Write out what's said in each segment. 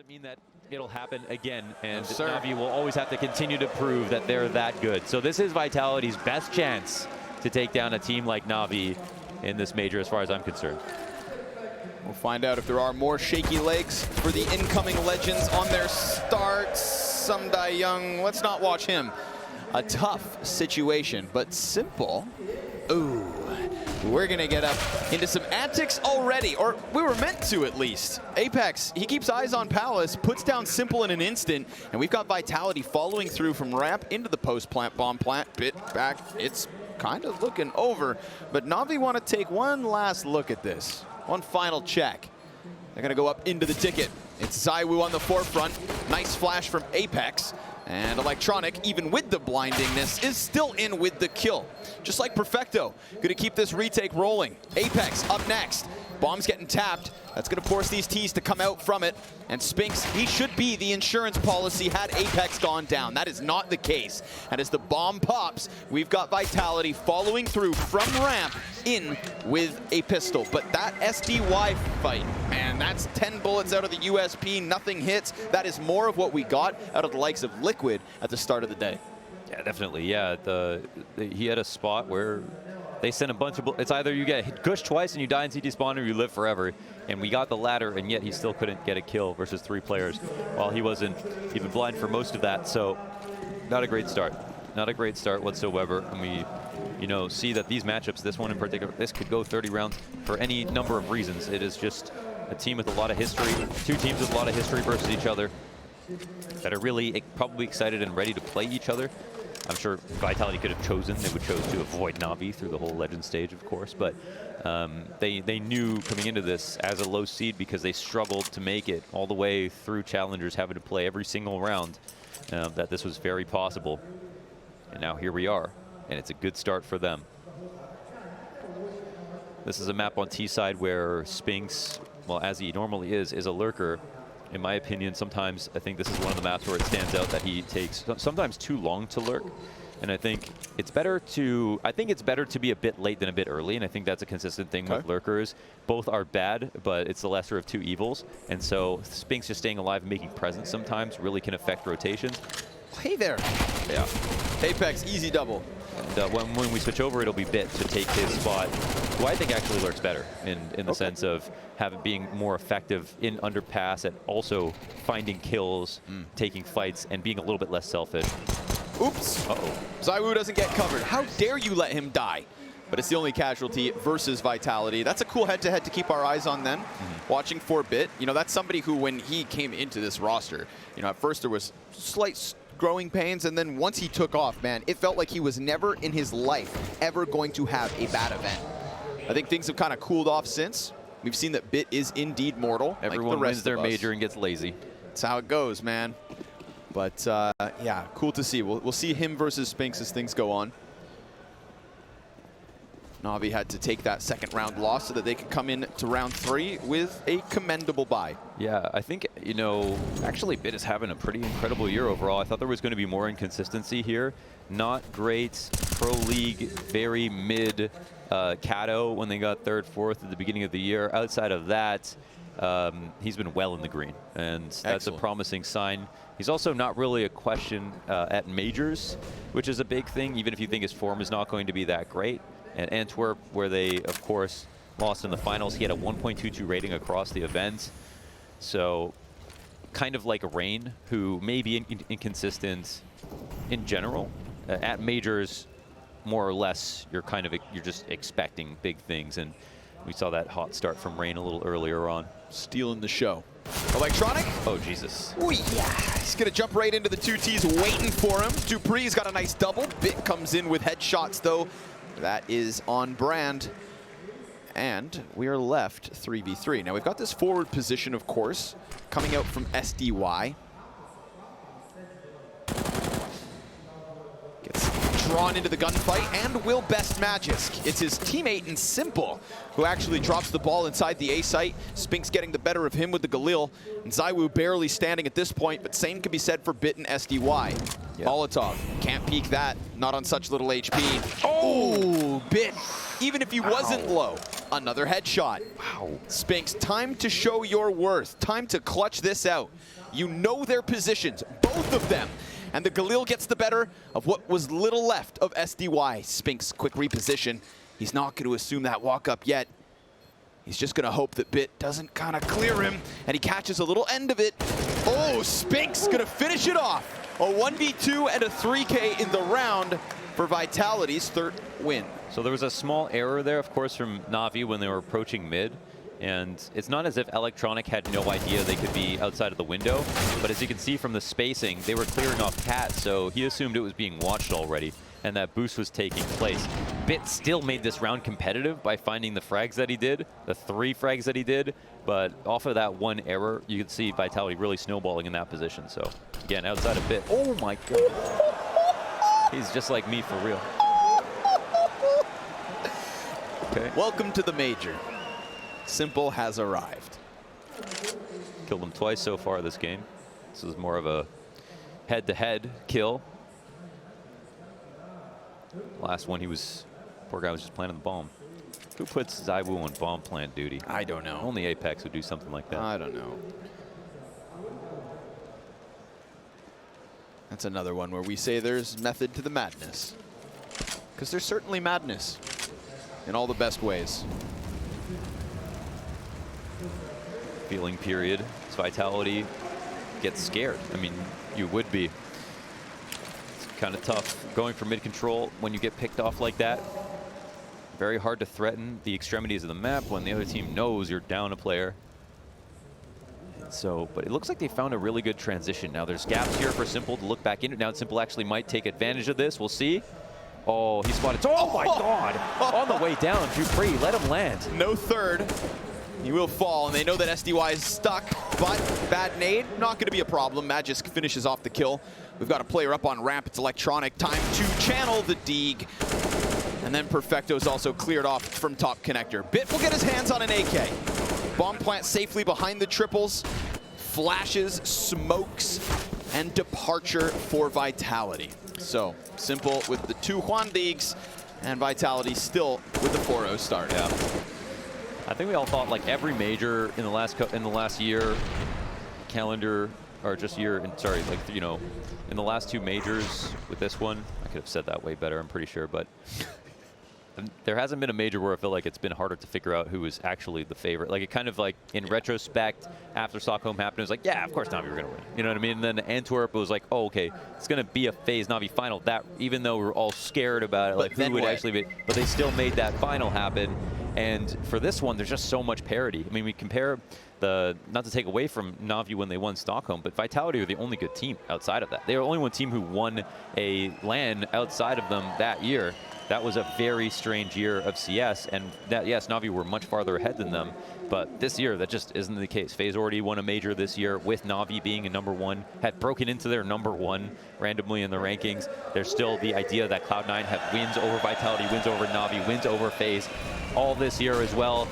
doesn't mean that it'll happen again, and NaVi will always have to continue to prove that they're that good. So this is Vitality's best chance to take down a team like NaVi in this major, as far as I'm concerned. We'll find out if there are more shaky legs for the incoming Legends on their start. Sumdai Young, let's not watch him. A tough situation, but simple. Ooh, we're gonna get up into some antics already, or we were meant to at least. Apex, he keeps eyes on Palace, puts down Simple in an instant, and we've got Vitality following through from ramp into the post plant, bomb plant, bit back. It's kind of looking over, but NaVi want to take one last look at this. One final check. They're gonna go up into the ticket. It's ZywOo on the forefront. Nice flash from Apex. And Electronic, even with the blindingness, is still in with the kill. Just like Perfecto, gonna keep this retake rolling. Apex up next. Bomb's getting tapped. That's gonna force these T's to come out from it. And Spinks, he should be the insurance policy had Apex gone down. That is not the case. And as the bomb pops, we've got Vitality following through from ramp in with a pistol. But that SDY fight, man, that's 10 bullets out of the USP, nothing hits. That is more of what we got out of the likes of Liquid at the start of the day. Yeah, definitely. Yeah, he had a spot where they sent a bunch of bullets. It's either you get gushed twice and you die in CT spawn, or you live forever. And we got the latter, and yet he still couldn't get a kill versus 3 players, while he wasn't even blind for most of that. So, not a great start. Not a great start whatsoever. And we, see that these matchups, this one in particular, this could go 30 rounds for any number of reasons. It is just a team with a lot of history, 2 teams with a lot of history versus each other that are really probably excited and ready to play each other. I'm sure Vitality could have chosen. They would chose to avoid NaVi through the whole Legend stage, of course. But they knew coming into this as a low seed, because they struggled to make it all the way through Challengers, having to play every single round, that this was very possible. And now here we are, and it's a good start for them. This is a map on T side where Spinks, well, as he normally is a lurker. In my opinion, sometimes I think this is one of the maps where it stands out that he takes sometimes too long to lurk. And I think it's better to be a bit late than a bit early, and I think that's a consistent thing with lurkers. Both are bad, but it's the lesser of 2 evils. And so Spinks just staying alive and making presence sometimes really can affect rotations. Hey there. Yeah. Apex, easy double. And when we switch over, it'll be Bit to take his spot, who I think actually lurks better in the sense of being more effective in underpass and also finding kills, taking fights, and being a little bit less selfish. Oops. Uh-oh. ZywOo doesn't get covered. How dare you let him die? But it's the only casualty versus Vitality. That's a cool head-to-head to keep our eyes on then. Watching for Bit. That's somebody who, when he came into this roster, at first there was slight growing pains, and then once he took off, man, it felt like he was never in his life ever going to have a bad event. I think things have kind of cooled off since. We've seen that Bit is indeed mortal. Everyone wins their major and gets lazy. That's how it goes, man. But yeah, cool to see. We'll see him versus Spinks as things go on. NaVi had to take that second round loss so that they could come in to round 3 with a commendable bye. Yeah, I think, actually Bit is having a pretty incredible year overall. I thought there was going to be more inconsistency here. Not great pro league, very mid Cato when they got 3rd, 4th at the beginning of the year. Outside of that, he's been well in the green, and that's a promising sign. He's also not really a question at majors, which is a big thing, even if you think his form is not going to be that great. And Antwerp, where they, of course, lost in the finals, he had a 1.22 rating across the event. So kind of like Rain, who may be inconsistent in general. At majors, more or less, you're just expecting big things. And we saw that hot start from Rain a little earlier on. Stealing the show. Electronic? Oh, Jesus. Ooh, yeah. He's going to jump right into the 2 Ts waiting for him. Dupree's got a nice double. Bit comes in with headshots, though. That is on brand. And we are left 3v3. Now, we've got this forward position, of course, coming out from SDY. Gets drawn into the gunfight and will best Magisk. It's his teammate in Simple who actually drops the ball inside the A site. Spinks getting the better of him with the Galil. And ZywOo barely standing at this point, but same can be said for Bit and SDY. Molotov, can't peek that, not on such little HP. Oh, Bit even if he wasn't low. Another headshot. Wow. Spinks, time to show your worth. Time to clutch this out. You know their positions, both of them. And the Galil gets the better of what was little left of SDY. Spinks, quick reposition. He's not going to assume that walk up yet. He's just going to hope that Bit doesn't kind of clear him, and he catches a little end of it. Oh, Spinks going to finish it off. A 1v2 and a 3K in the round for Vitality's third win. So there was a small error there, of course, from NaVi when they were approaching mid. And it's not as if Electronic had no idea they could be outside of the window. But as you can see from the spacing, they were clearing off Cat, so he assumed it was being watched already, and that boost was taking place. Bit still made this round competitive by finding the frags that he did, the 3 frags that he did. But off of that one error, you could see Vitality really snowballing in that position. So again, outside of Bit, oh my god. He's just like me for real. Okay. Welcome to the Major. Simple has arrived. Killed him twice so far this game. This is more of a head-to-head kill. Last one, poor guy was just planting the bomb. Who puts Zaiwu on bomb plant duty? I don't know. Only Apex would do something like that. I don't know. That's another one where we say there's method to the madness. Because there's certainly madness in all the best ways. Feeling period. As Vitality gets scared. I mean, you would be. It's kind of tough going for mid control when you get picked off like that. Very hard to threaten the extremities of the map when the other team knows you're down a player. So, but it looks like they found a really good transition. Now there's gaps here for Simple to look back into. Now Simple actually might take advantage of this. We'll see. Oh, he spotted. Oh my god! On the way down, Dupree, let him land. No third. He will fall, and they know that SDY is stuck, but bad nade, not going to be a problem. Magisk finishes off the kill. We've got a player up on ramp. It's Electronic. Time to channel the Deeg. And then Perfecto's also cleared off from top connector. Bit will get his hands on an AK. Bomb plant safely behind the triples. Flashes, smokes, and departure for Vitality. So, Simple with the 2 Juan Deegs, and Vitality still with the 4-0 start. Yeah. I think we all thought like every major in the last year, calendar, or just year, sorry, like, you know, in the last 2 majors with this one, I could have said that way better, I'm pretty sure, but there hasn't been a major where I feel like it's been harder to figure out who was actually the favorite. Like, it kind of like, in retrospect, after Stockholm happened, it was like, yeah, of course NaVi were going to win. You know what I mean? And then Antwerp, it was like, oh, okay, it's going to be a FaZe NaVi final. That, even though we were all scared about it, like, who would actually be, but they still made that final happen. And for this one, there's just so much parity. I mean, we compare the, not to take away from NaVi when they won Stockholm, but Vitality are the only good team outside of that. They are the only one team who won a LAN outside of them that year. That was a very strange year of CS, and that, yes, NaVi were much farther ahead than them, but this year, that just isn't the case. FaZe already won a major this year with NaVi being a #1, had broken into their #1 randomly in the rankings. There's still the idea that Cloud9 have wins over Vitality, wins over NaVi, wins over FaZe, all this year as well.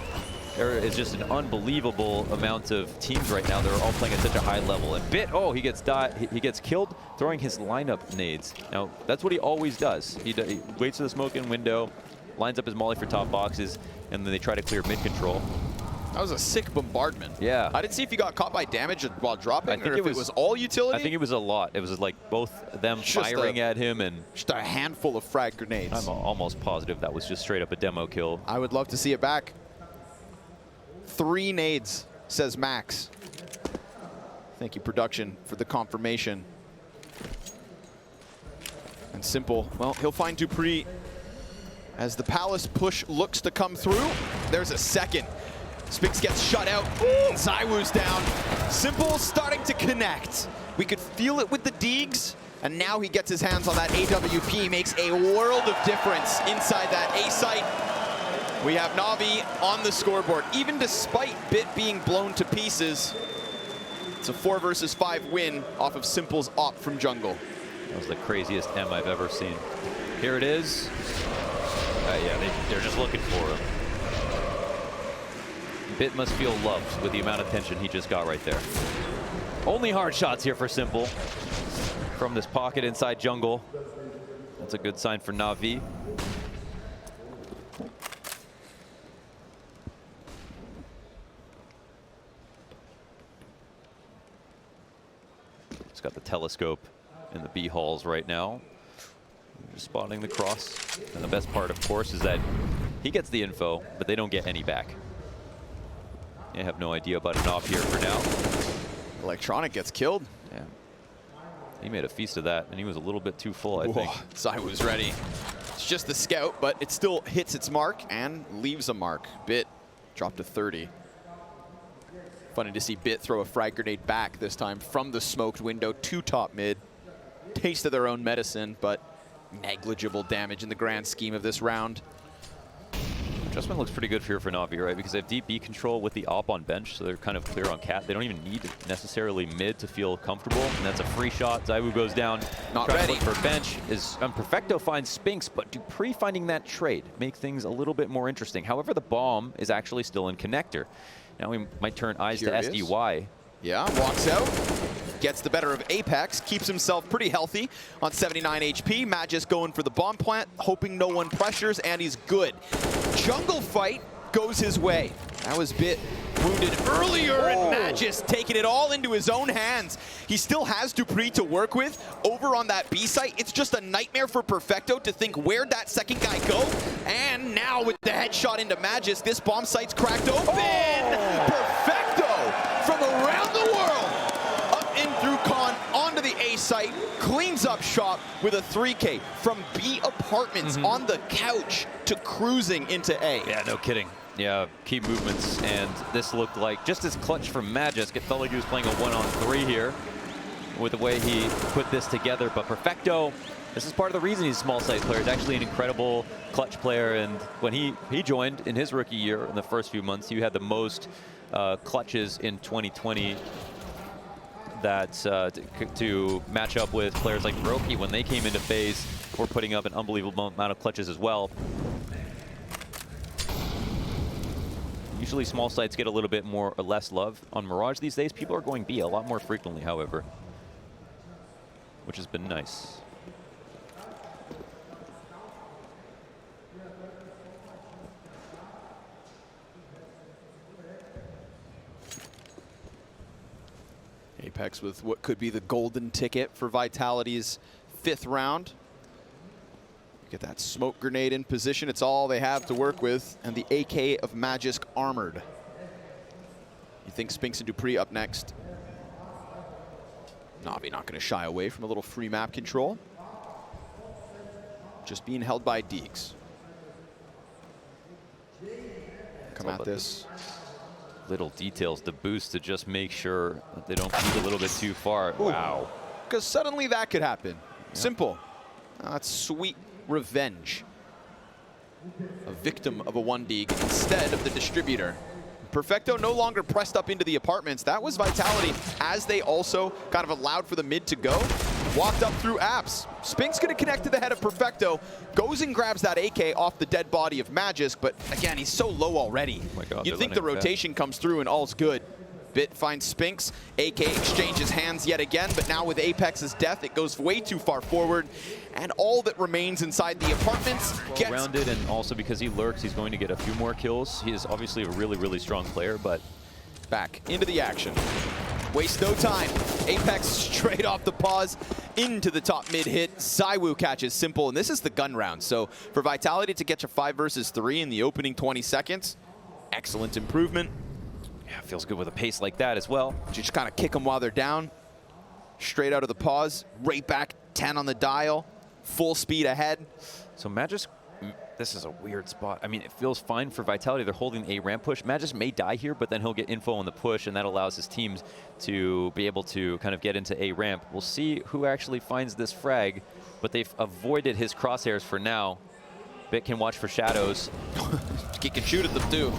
There is just an unbelievable amount of teams right now that are all playing at such a high level. And Bit, oh, he gets killed throwing his lineup nades. Now, that's what he always does. He waits for the smoke in window, lines up his molly for top boxes, and then they try to clear mid control. That was a sick bombardment. Yeah. I didn't see if he got caught by damage while dropping, or if it was all utility. I think it was a lot. It was like both them firing at him and just a handful of frag grenades. I'm almost positive that was just straight up a demo kill. I would love to see it back. 3 nades, says Max. Thank you, production, for the confirmation. And Simple, well, he'll find Dupree as the Palace push looks to come through. There's a second. Spix gets shut out. Zaiwu's down. Simple starting to connect. We could feel it with the Deegs, and now he gets his hands on that AWP. Makes a world of difference inside that A site. We have NaVi on the scoreboard. Even despite Bit being blown to pieces, it's a 4 versus 5 win off of Simple's op from jungle. That was the craziest M I've ever seen. Here it is. Yeah, they're just looking for him. Bit must feel loved with the amount of attention he just got right there. Only hard shots here for Simple from this pocket inside jungle. That's a good sign for NaVi. He's got the telescope in the B halls right now. Just spotting the cross. And the best part, of course, is that he gets the info, but they don't get any back. They have no idea about an off here for now. Electronic gets killed. Yeah. He made a feast of that, and he was a little bit too full, I think. ZywOo's ready. It's just the scout, but it still hits its mark and leaves a mark. Bit dropped to 30. Funny to see Bit throw a frag grenade back this time from the smoked window to top mid. Taste of their own medicine, but negligible damage in the grand scheme of this round. Adjustment looks pretty good here for NaVi, right? Because they have deep B control with the op on bench, so they're kind of clear on cat. They don't even need necessarily mid to feel comfortable, and that's a free shot. ZywOo goes down. Not trying ready. to look for bench. Perfecto finds Spinks, but dupreeh finding that trade make things a little bit more interesting. However, the bomb is actually still in connector. Now we might turn eyes to SDY. Yeah, walks out. Gets the better of Apex, keeps himself pretty healthy on 79 HP. Magis going for the bomb plant, hoping no one pressures, and he's good. Jungle fight goes his way. That was Bit wounded earlier, and Magis taking it all into his own hands. He still has dupreeh to work with over on that B site. It's just a nightmare for Perfecto to think where'd that second guy go. And now with the headshot into Magis, this bomb site's cracked open. Perfecto from around the world. In through Con onto the A site, cleans up shop with a 3K from B apartments on the couch to cruising into A. Yeah, no kidding. Yeah, key movements, and this looked like just as clutch from Magis. It felt like he was playing a 1-on-3 here with the way he put this together. But Perfecto, this is part of the reason he's a small site player. He's actually an incredible clutch player, and when he joined in his rookie year, in the first few months, he had the most clutches in 2020. That to match up with players like Roki when they came into FaZe, were putting up an unbelievable amount of clutches as well. Usually small sites get a little bit more or less love. On Mirage these days, people are going B a lot more frequently, however, which has been nice. Apex with what could be the golden ticket for Vitality's 5th round. Get that smoke grenade in position. It's all they have to work with. And the AK of Magisk armored. You think Spinks and dupreeh up next. NaVi not going to shy away from a little free map control. Just being held by Deeks. Come at this. Little details to boost to just make sure that they don't peek a little bit too far. Ooh. Wow. Because suddenly that could happen. Yep. Simple. That's sweet revenge. A victim of a 1D instead of the distributor. Perfecto no longer pressed up into the apartments. That was Vitality as they also kind of allowed for the mid to go. Walked up through apps. Spinks gonna connect to the head of Perfecto. Goes and grabs that AK off the dead body of Magisk, but again, he's so low already. Oh my God, you'd think the rotation comes through and all's good. Bit finds Spinks. AK exchanges hands yet again, but now with Apex's death, it goes way too far forward. And all that remains inside the apartments gets... Well-rounded, and also because he lurks, he's going to get a few more kills. He is obviously a really, really strong player, but... Back into the action. Waste no time. Apex straight off the pause into the top mid hit. ZywOo catches Simple, and this is the gun round. So for Vitality to get a 5 versus 3 in the opening 20 seconds, excellent improvement. Yeah, feels good with a pace like that as well. Just kind of kick them while they're down. Straight out of the pause, right back, 10 on the dial, full speed ahead. So Magisk, this is a weird spot. I mean, it feels fine for Vitality. They're holding a ramp push. Magisk may die here, but then he'll get info on the push, and that allows his teams to be able to kind of get into a ramp. We'll see who actually finds this frag, but they've avoided his crosshairs for now. Bit can watch for shadows. He can shoot at them too.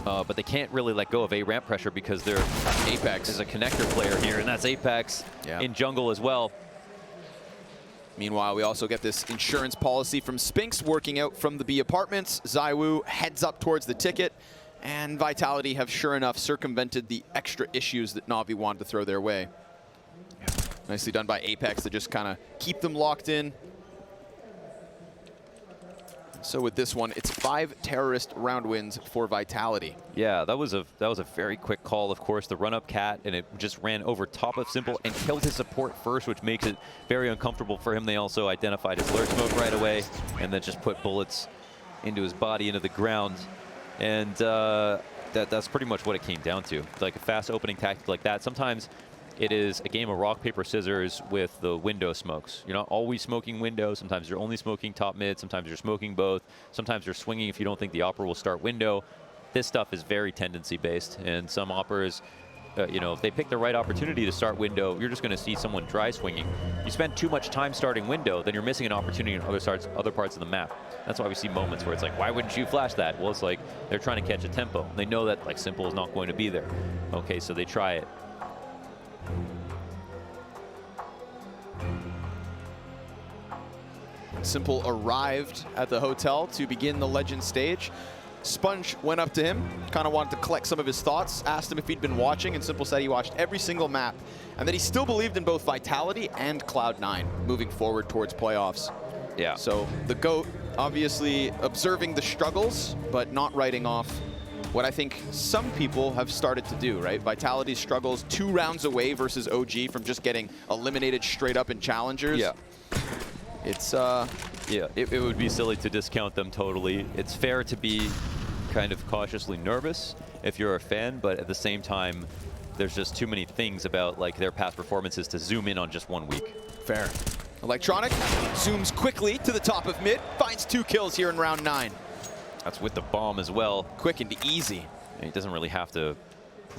But they can't really let go of a ramp pressure because they're Apex is a connector player here, and that's Apex in jungle as well. Meanwhile, we also get this insurance policy from Spinks working out from the B apartments. ZywOo heads up towards the ticket, and Vitality have sure enough circumvented the extra issues that NaVi wanted to throw their way. Yeah. Nicely done by Apex to just kind of keep them locked in. So with this one, it's 5 terrorist round wins for Vitality. Yeah, that was a very quick call, of course. The run-up cat, and it just ran over top of Simple and killed his support first, which makes it very uncomfortable for him. They also identified his lurk smoke right away, and then just put bullets into his body, into the ground. And that's pretty much what it came down to. Like a fast opening tactic like that. Sometimes it is a game of rock, paper, scissors with the window smokes. You're not always smoking window. Sometimes you're only smoking top mid. Sometimes you're smoking both. Sometimes you're swinging if you don't think the opera will start window. This stuff is very tendency based, and some operas, you know, if they pick the right opportunity to start window, you're just going to see someone dry swinging. You spend too much time starting window, then you're missing an opportunity in other parts of the map. That's why we see moments where it's like, why wouldn't you flash that? Well, it's like they're trying to catch a tempo. They know that like Simple is not going to be there. Okay, so they try it. Simple arrived at the hotel to begin the Legend stage. Sponge went up to him, kind of wanted to collect some of his thoughts, asked him if he'd been watching, and Simple said he watched every single map, and that he still believed in both Vitality and Cloud9 moving forward towards playoffs. Yeah. So the GOAT obviously observing the struggles, but not writing off what I think some people have started to do, right? Vitality's struggles 2 rounds away versus OG from just getting eliminated straight up in challengers. Yeah. It's yeah, it would be silly to discount them totally. It's fair to be kind of cautiously nervous if you're a fan, but at the same time, there's just too many things about like their past performances to zoom in on just 1 week. Fair. Electronic zooms quickly to the top of mid, finds 2 kills here in round 9. That's with the bomb as well. Quick and easy. And he doesn't really have to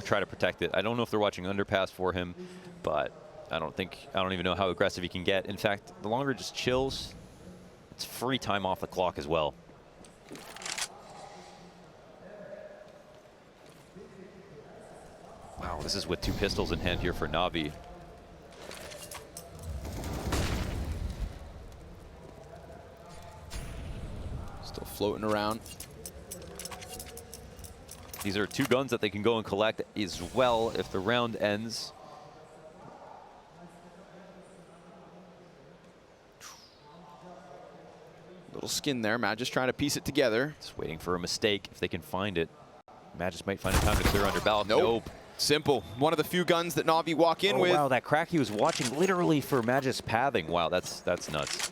try to protect it. I don't know if they're watching underpass for him, but I don't even know how aggressive he can get. In fact, the longer it just chills, it's free time off the clock as well. Wow, this is with 2 pistols in hand here for NaVi. Still floating around. These are 2 guns that they can go and collect as well if the round ends. Little skin there. Matt just trying to piece it together. Just waiting for a mistake if they can find it. Matt just might find a time to clear under ballot. Nope. Simple. One of the few guns that NaVi walk in with. Wow, that crack he was watching literally for Magis pathing. Wow, that's nuts.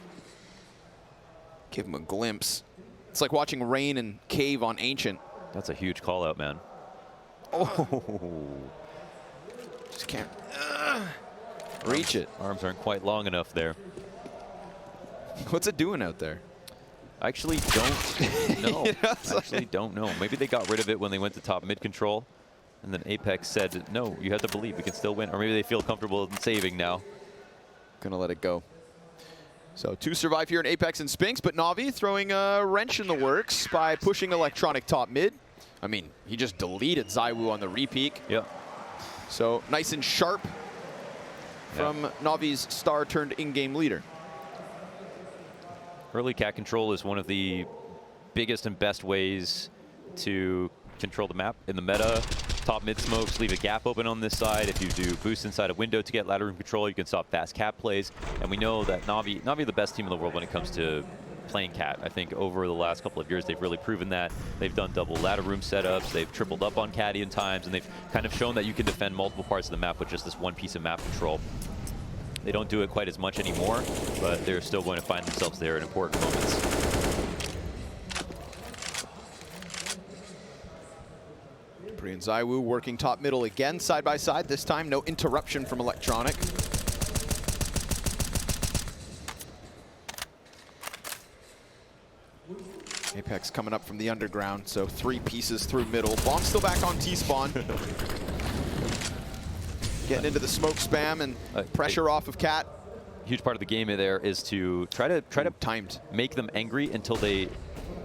Give him a glimpse. It's like watching Rain and Cave on Ancient. That's a huge call out, man. Oh. Just can't reach it. Arms aren't quite long enough there. What's it doing out there? I actually don't know. Actually don't know. Maybe they got rid of it when they went to top mid control. And then Apex said, no, you have to believe we can still win. Or maybe they feel comfortable in saving now. Gonna let it go. So 2 survive here in Apex and Spinks, but NaVi throwing a wrench in the works by pushing Electronic top mid. I mean, he just deleted ZywOo on the re-peek. Yeah. So nice and sharp from NaVi's star turned in-game leader. Early cat control is one of the biggest and best ways to control the map in the meta. Top mid smokes, leave a gap open on this side. If you do boost inside a window to get ladder room control, you can stop fast cat plays. And we know that NaVi are the best team in the world when it comes to playing cat. I think over the last couple of years, they've really proven that. They've done double ladder room setups. They've tripled up on caddy in times, and they've kind of shown that you can defend multiple parts of the map with just this one piece of map control. They don't do it quite as much anymore, but they're still going to find themselves there at important moments. Dupree and ZywOo working top middle again, side by side. This time, no interruption from Electronic. Apex coming up from the underground, so 3 pieces through middle. Bomb still back on T-spawn. Getting into the smoke spam and pressure off of Cat. Huge part of the game there is to try to timed make them angry until they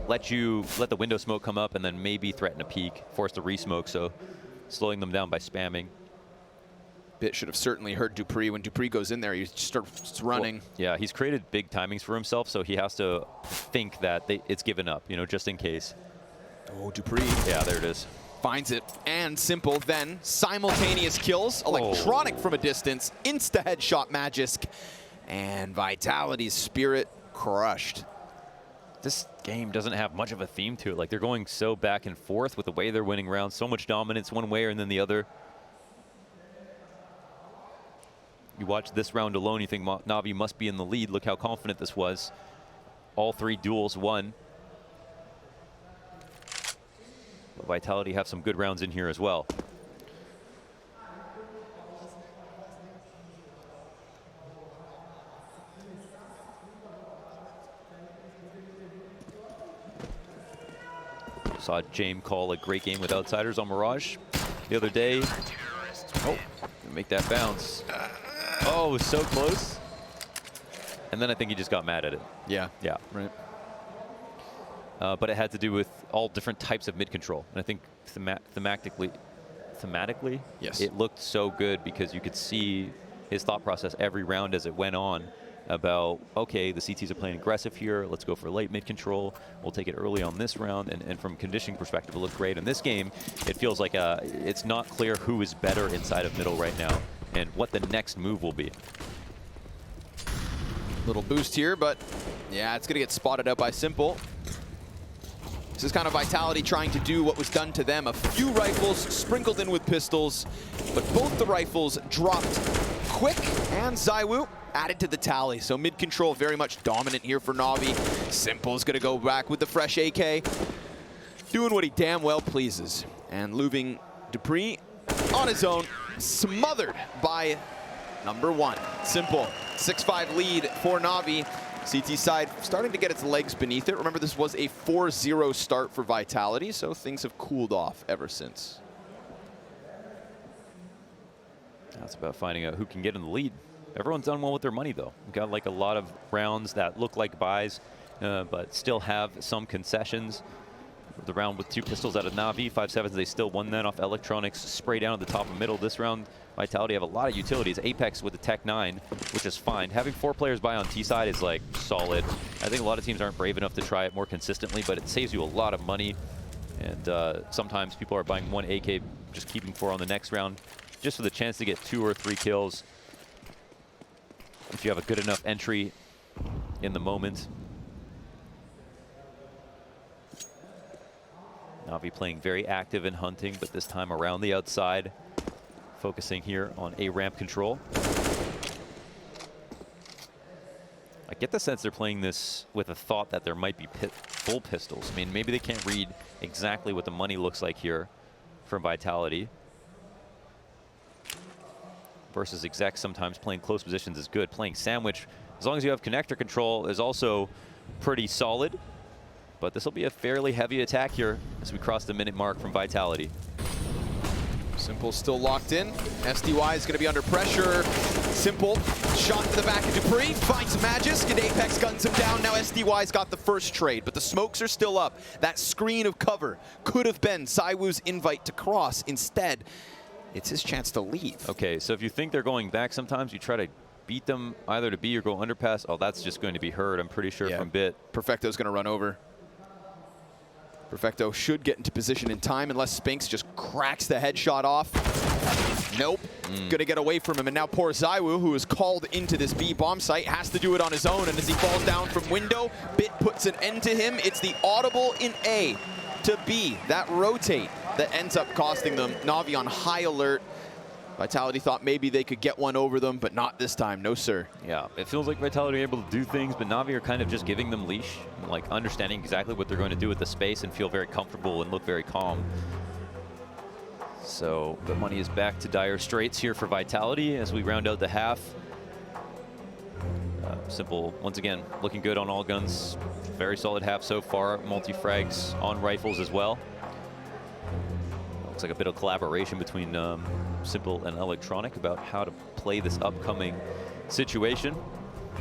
let the window smoke come up and then maybe threaten a peek, force the re-smoke, so slowing them down by spamming. Bit should have certainly heard Dupree. When Dupree goes in there, he starts running. Well, yeah, he's created big timings for himself, so he has to think that it's given up, you know, just in case. Oh, Dupree. Yeah, there it is. Finds it, and Simple then simultaneous kills. Electronic from a distance, insta headshot Magisk, and Vitality's Spirit crushed. this game doesn't have much of a theme to it. Like, they're going so back and forth with the way they're winning rounds. So much dominance one way and then the other. You watch this round alone, you think NaVi must be in the lead. Look how confident this was. All 3 duels won. But Vitality have some good rounds in here as well. Saw James call a great game with Outsiders on Mirage the other day. Oh, make that bounce. Oh, so close. And then I think he just got mad at it. Yeah. Yeah. Right. But it had to do with all different types of mid control. And I think thematically, yes, it looked so good because you could see his thought process every round as it went on about, okay, the CTs are playing aggressive here. Let's go for late mid control. We'll take it early on this round. And from conditioning perspective, it looked great. In this game, it feels like it's not clear who is better inside of middle right now and what the next move will be. Little boost here, but yeah, it's going to get spotted out by Simple. This is kind of Vitality trying to do what was done to them. A few rifles sprinkled in with pistols, but both the rifles dropped quick, and ZywOo added to the tally. So mid control very much dominant here for NaVi. Simple's going to go back with the fresh AK, doing what he damn well pleases. And Luving Dupree on his own, smothered by number 1. Simple, 6-5 lead for NaVi. CT side starting to get its legs beneath it. Remember, this was a 4-0 start for Vitality, so things have cooled off ever since. That's about finding out who can get in the lead. Everyone's done well with their money, though. We've got like a lot of rounds that look like buys, but still have some concessions. The round with 2 pistols out of NaVi, 5-7s, they still won that off Electronics. Spray down at the top and middle. This round, Vitality have a lot of utilities. Apex with the Tech 9, which is fine. Having 4 players buy on T side is like solid. I think a lot of teams aren't brave enough to try it more consistently, but it saves you a lot of money. And sometimes people are buying 1 AK, just keeping 4 on the next round, just for the chance to get 2 or 3 kills. If you have a good enough entry in the moment. NaVi playing very active in hunting, but this time around the outside, focusing here on A ramp control. I get the sense they're playing this with a thought that there might be full pistols. I mean, maybe they can't read exactly what the money looks like here from Vitality. Versus execs sometimes playing close positions is good. Playing sandwich, as long as you have connector control, is also pretty solid. But this will be a fairly heavy attack here as we cross the minute mark from Vitality. Simple still locked in. SDY is going to be under pressure. Simple shot to the back of Dupree, finds Magisk, and Apex guns him down. Now SDY's got the first trade, but the smokes are still up. That screen of cover could have been ZywOo's invite to cross. Instead, it's his chance to leave. Okay, so if you think they're going back, sometimes you try to beat them either to B or go underpass. Oh, that's just going to be heard, I'm pretty sure, from Bit. Perfecto's going to run over. Perfecto should get into position in time unless Spinks just cracks the headshot off. Nope. Gonna get away from him, and now poor ZywOo, who is called into this B bomb site, has to do it on his own, and as he falls down from window, Bit puts an end to him. It's the audible in A to B, that rotate, that ends up costing them. NaVi on high alert. Vitality thought maybe they could get one over them, but not this time, no sir. Yeah, it feels like Vitality are able to do things, but NaVi are kind of just giving them leash, like understanding exactly what they're going to do with the space and feel very comfortable and look very calm. So the money is back to dire straits here for Vitality as we round out the half. Simple, once again, looking good on all guns. Very solid half so far, multi-frags on rifles as well. Looks like a bit of collaboration between Simple and Electronic about how to play this upcoming situation. I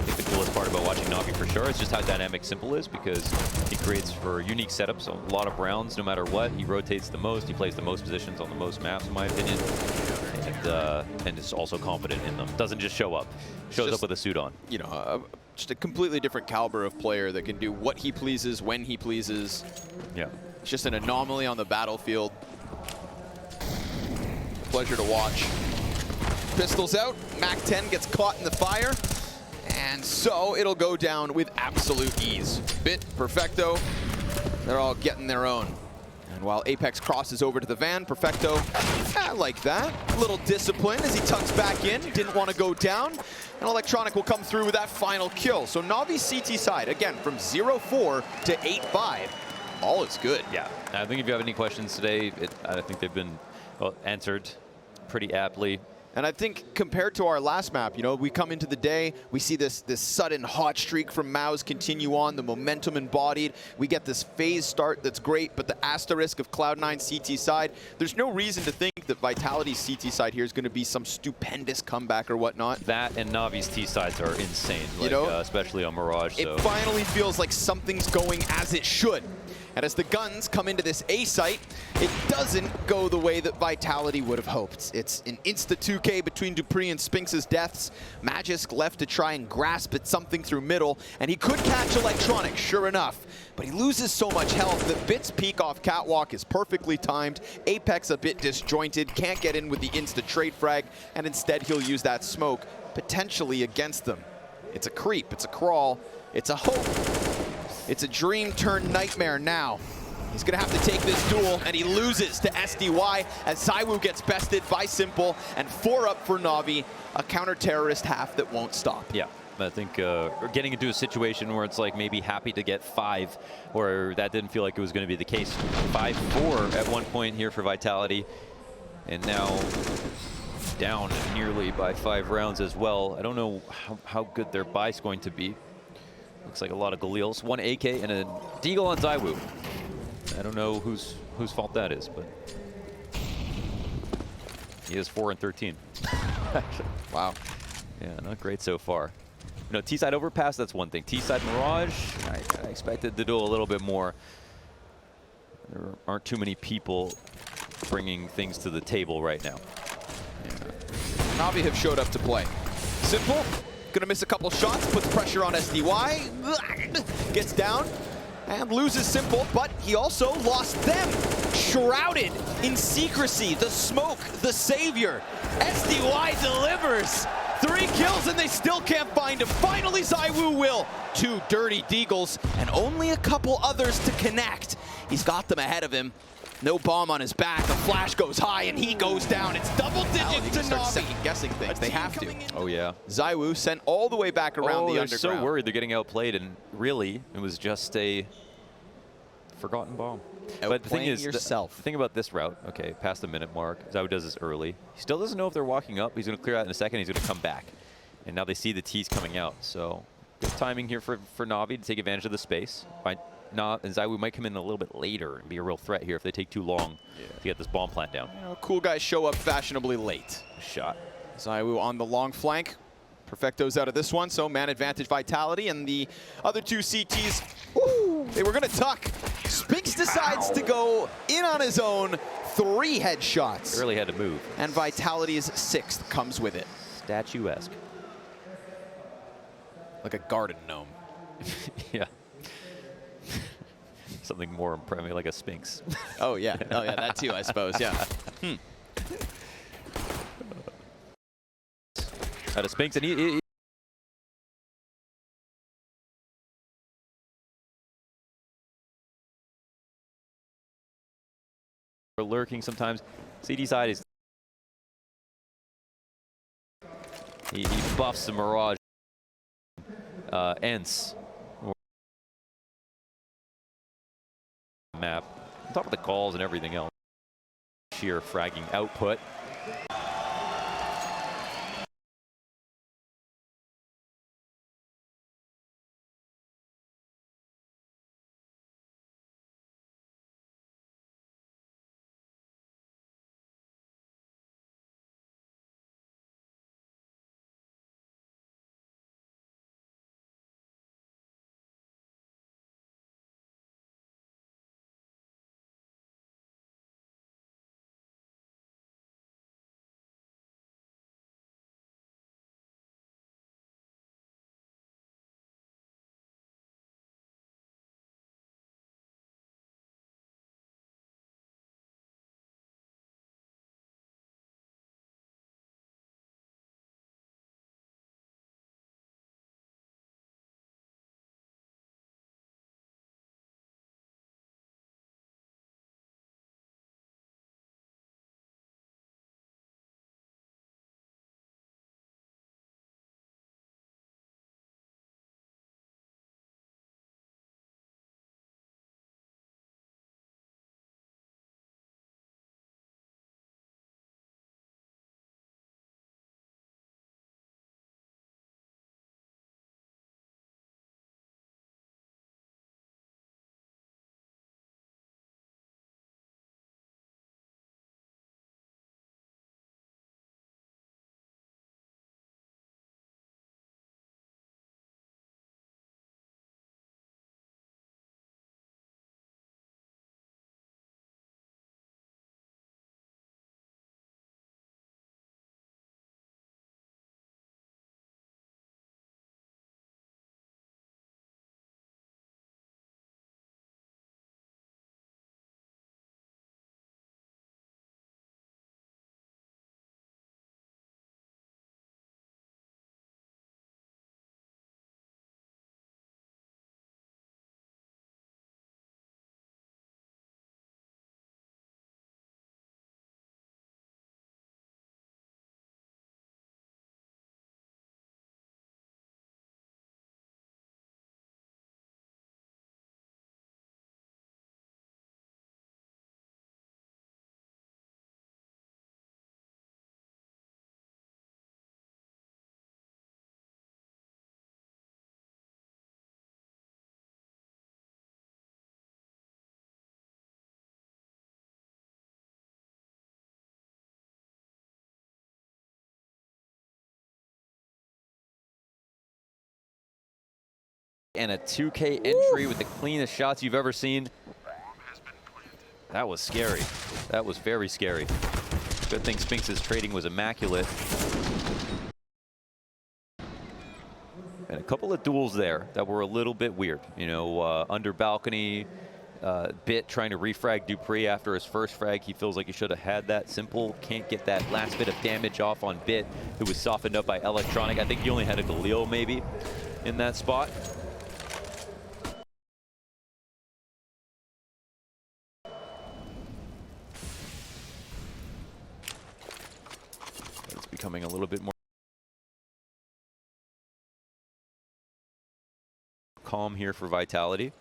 think the coolest part about watching NaVi for sure is just how dynamic Simple is, because he creates for unique setups, a lot of rounds no matter what. He rotates the most, he plays the most positions on the most maps in my opinion, and is also confident in them. Doesn't just show up, shows up with a suit on. You know, just a completely different caliber of player that can do what he pleases, when he pleases. Yeah. It's just an anomaly on the battlefield. Pleasure to watch. Pistols out. Mac 10 gets caught in the fire. And so it'll go down with absolute ease. Bit, Perfecto, they're all getting their own. And while Apex crosses over to the van, Perfecto, I like that. A little discipline as he tucks back in, didn't want to go down. And Electronic will come through with that final kill. So NaVi's CT side, again, from 0-4 to 8-5, all is good. Yeah, I think if you have any questions today, I think they've been answered pretty aptly. And I think compared to our last map, you know, we come into the day, we see this sudden hot streak from MOUZ continue on, the momentum embodied. We get this FaZe start that's great, but the asterisk of Cloud9's CT side, there's no reason to think that Vitality's CT side here is going to be some stupendous comeback or whatnot. That and Navi's T sides are insane, like, you know, especially on Mirage. It finally feels like something's going as it should. And as the guns come into this A site, it doesn't go the way that Vitality would have hoped. It's an insta-2K between Dupree and Spinx's deaths. Magisk left to try and grasp at something through middle, and he could catch Electronic, sure enough. But he loses so much health that Bit's peek off Catwalk is perfectly timed. Apex a bit disjointed, can't get in with the insta-trade frag, and instead he'll use that smoke, potentially against them. It's a creep, it's a crawl, it's a hope. It's a dream turned nightmare now. He's gonna have to take this duel, and he loses to SDY as ZywOo gets bested by Simple, and 4 up for NaVi, a counter-terrorist half that won't stop. Yeah, I think we're getting into a situation where it's like maybe happy to get 5, where that didn't feel like it was gonna be the case. 5-4 at one point here for Vitality, and now down nearly by 5 rounds as well. I don't know how good their buy's going to be. Looks like a lot of Galils. 1 AK and a Deagle on ZywOo. I don't know whose fault that is, but he is 4 and 13. Wow. Yeah, not great so far. You know, T-side overpass, that's one thing. T-side Mirage, I expected to do a little bit more. There aren't too many people bringing things to the table right now. Yeah. NaVi have showed up to play. Simple. Gonna miss a couple shots, puts pressure on SDY, gets down, and loses Simple, but he also lost them. Shrouded in secrecy, the smoke, the savior. SDY delivers. 3 kills and they still can't find him. Finally, ZywOo will. 2 dirty Deagles, and only a couple others to connect. He's got them ahead of him. No bomb on his back. The flash goes high and he goes down. It's double digits to NaVi. Second-guessing things. They have to. Oh yeah. ZywOo sent all the way back around the underground. They're so worried they're getting outplayed, and really, it was just a forgotten bomb. But the thing is, the thing about this route, okay, past the minute mark, ZywOo does this early. He still doesn't know if they're walking up. He's going to clear out in a second. He's going to come back. And now they see the T's coming out. So good timing here for NaVi to take advantage of the space. And ZywOo might come in a little bit later and be a real threat here if they take too long to get this bomb plant down. You know, cool guys show up fashionably late. Shot. ZywOo on the long flank. Perfecto's out of this one, so man advantage Vitality, and the other 2 CTs, ooh, they were gonna tuck. Spinx decides to go in on his own, 3 headshots. Really had to move. And Vitality's 6th comes with it. Statuesque. Like a garden gnome. Yeah. Something more impressive, like a Spinx. Oh yeah, that too, I suppose, yeah. Out of Spinx, and he lurking sometimes. CD side is he buffs the Mirage. ENCE map on top of the calls and everything else. Sheer fragging output. And a 2K entry with the cleanest shots you've ever seen. That was scary. That was very scary. Good thing Spinx's trading was immaculate. And a couple of duels there that were a little bit weird. You know, under balcony, Bit trying to refrag Dupree after his first frag. He feels like he should have had that. Simple can't get that last bit of damage off on Bit, who was softened up by Electronic. I think he only had a Galil maybe in that spot. It's becoming a little bit more calm here for Vitality.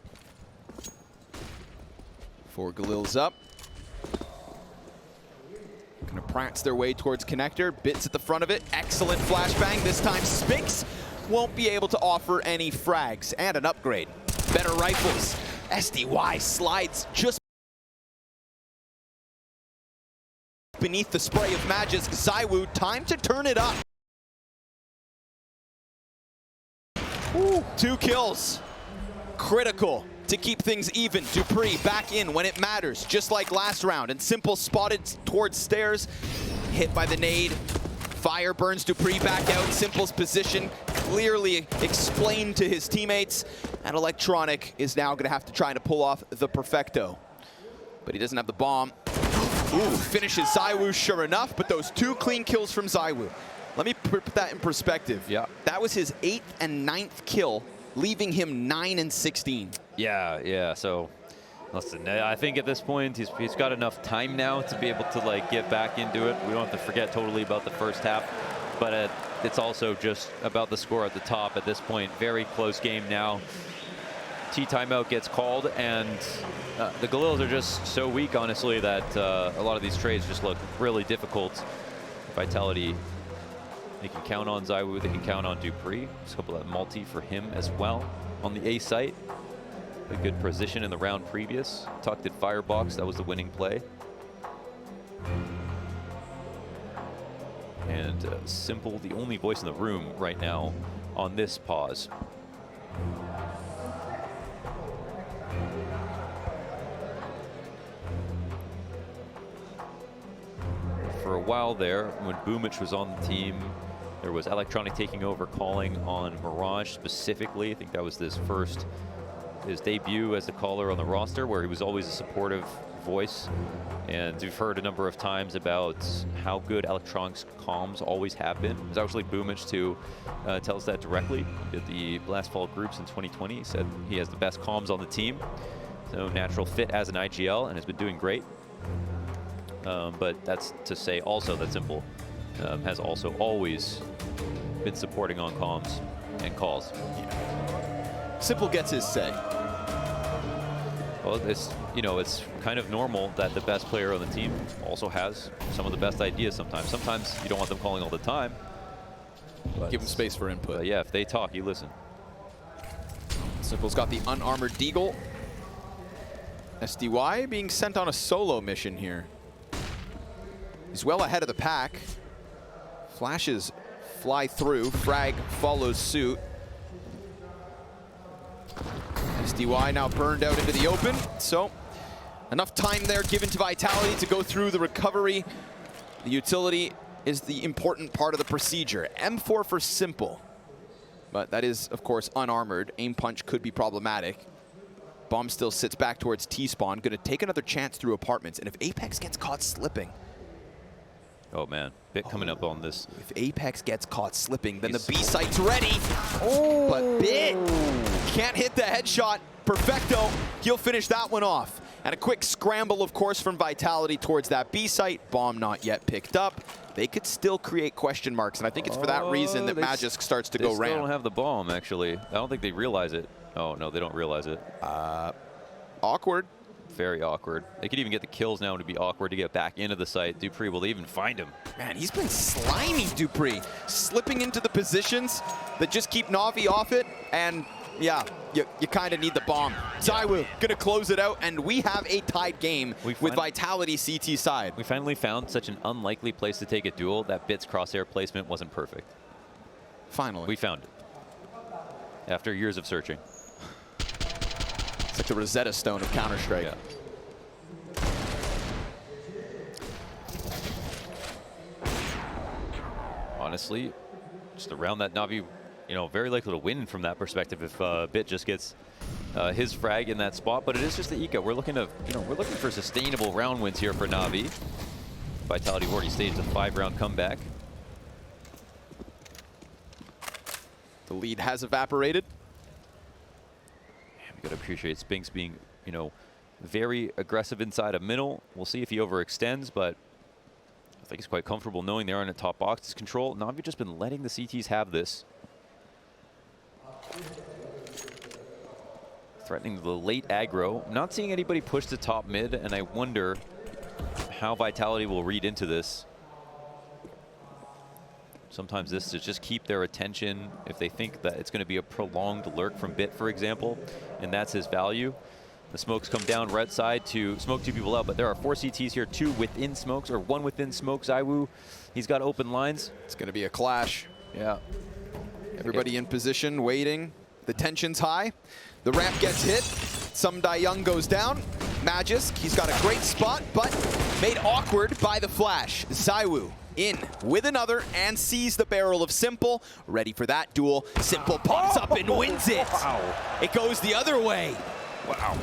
4 Galils up. Gonna prance their way towards connector. Bits at the front of it. Excellent flashbang. This time Spinx won't be able to offer any frags. And an upgrade. Better rifles. SDY slides just beneath the spray of Magisk. ZywOo, time to turn it up. Ooh, 2 kills. Critical to keep things even. Dupree back in when it matters, just like last round. And Simple spotted towards stairs, hit by the nade. Fire burns Dupree back out. Simple's position clearly explained to his teammates. And Electronic is now going to have to try to pull off the perfecto. But he doesn't have the bomb. Ooh, finishes ZywOo sure enough, but those 2 clean kills from ZywOo. Let me put that in perspective. Yeah. That was his 8th and 9th kill, leaving him 9 and 16. Yeah. So, listen, I think at this point he's got enough time now to be able to like get back into it. We don't have to forget totally about the first half, but it's also just about the score at the top at this point. Very close game now. T timeout gets called, and the Galils are just so weak, honestly, that a lot of these trades just look really difficult. Vitality, they can count on ZywOo, they can count on Dupree. Just a couple of multi for him as well on the A site. A good position in the round previous. Tucked at Firebox, that was the winning play. And Simple, the only voice in the room right now on this pause. For a while there, when Boomich was on the team, there was Electronic taking over, calling on Mirage specifically. I think that was his debut as a caller on the roster, where he was always a supportive voice. And we've heard a number of times about how good Electronic's comms always have been. It was actually Boomich to tell us that directly. He did the Blast Fall groups in 2020. He said he has the best comms on the team. So natural fit as an IGL, and has been doing great. But that's to say also that Simple has also always been supporting on comms and calls. Yeah. Simple gets his say. Well, it's kind of normal that the best player on the team also has some of the best ideas sometimes. Sometimes you don't want them calling all the time. Give them space for input. But yeah, if they talk, you listen. Simple's got the unarmored Deagle. SDY being sent on a solo mission here. He's well ahead of the pack. Flashes fly through. Frag follows suit. SDY now burned out into the open. So enough time there given to Vitality to go through the recovery. The utility is the important part of the procedure. M4 for Simple. But that is, of course, unarmored. Aim punch could be problematic. Bomb still sits back towards T-spawn. Gonna take another chance through apartments. And if Apex gets caught slipping, oh man, Bit coming up on this. if Apex gets caught slipping, then the B site's ready. Oh, but Bit can't hit the headshot. Perfecto, he'll finish that one off. And a quick scramble, of course, from Vitality towards that B site. Bomb not yet picked up. They could still create question marks, and I think it's for that reason that Magisk starts to go ramp. They ramp. don't have the bomb, actually. I don't think they realize it. Oh, no, they don't realize it. Awkward. Very awkward. They could even get the kills now. To be awkward to get back into the site. Dupree will even find him. Man, he's been slimy, Dupree. Slipping into the positions that just keep NaVi off it, and yeah, you kind of need the bomb. ZywOo gonna close it out, and we have a tied game with Vitality CT side. We finally found such an unlikely place to take a duel that Bit's crosshair placement wasn't perfect. Finally. We found it. After years of searching. like the Rosetta Stone of Counter-Strike. Yeah. Honestly, just around that NaVi, you know, very likely to win from that perspective if Bit just gets his frag in that spot. But it is just the eco. We're looking to, you know, we're looking for sustainable round wins here for NaVi. Vitality already staged a 5-round comeback. The lead has evaporated. We gotta appreciate Spinks being, you know, very aggressive inside of middle. We'll see if he overextends, but I think he's quite comfortable knowing they are in a top box control. NaVi just been letting the CTs have this. Threatening the late aggro. Not seeing anybody push to top mid, and I wonder how Vitality will read into this. Sometimes this to just keep their attention if they think that it's going to be a prolonged lurk from Bit, for example, and that's his value. The smokes come down right side to smoke 2 people out, but there are 4 CTs here, 2 within smokes, or 1 within smokes. ZywOo, he's got open lines. It's going to be a clash. Yeah. Everybody in position, waiting. The tension's high. The ramp gets hit. Some Young goes down. Magisk, he's got a great spot, but made awkward by the flash. ZywOo in with another and sees the barrel of Simple. Ready for that duel. Simple pops up and wins it. Wow. It goes the other way. Wow.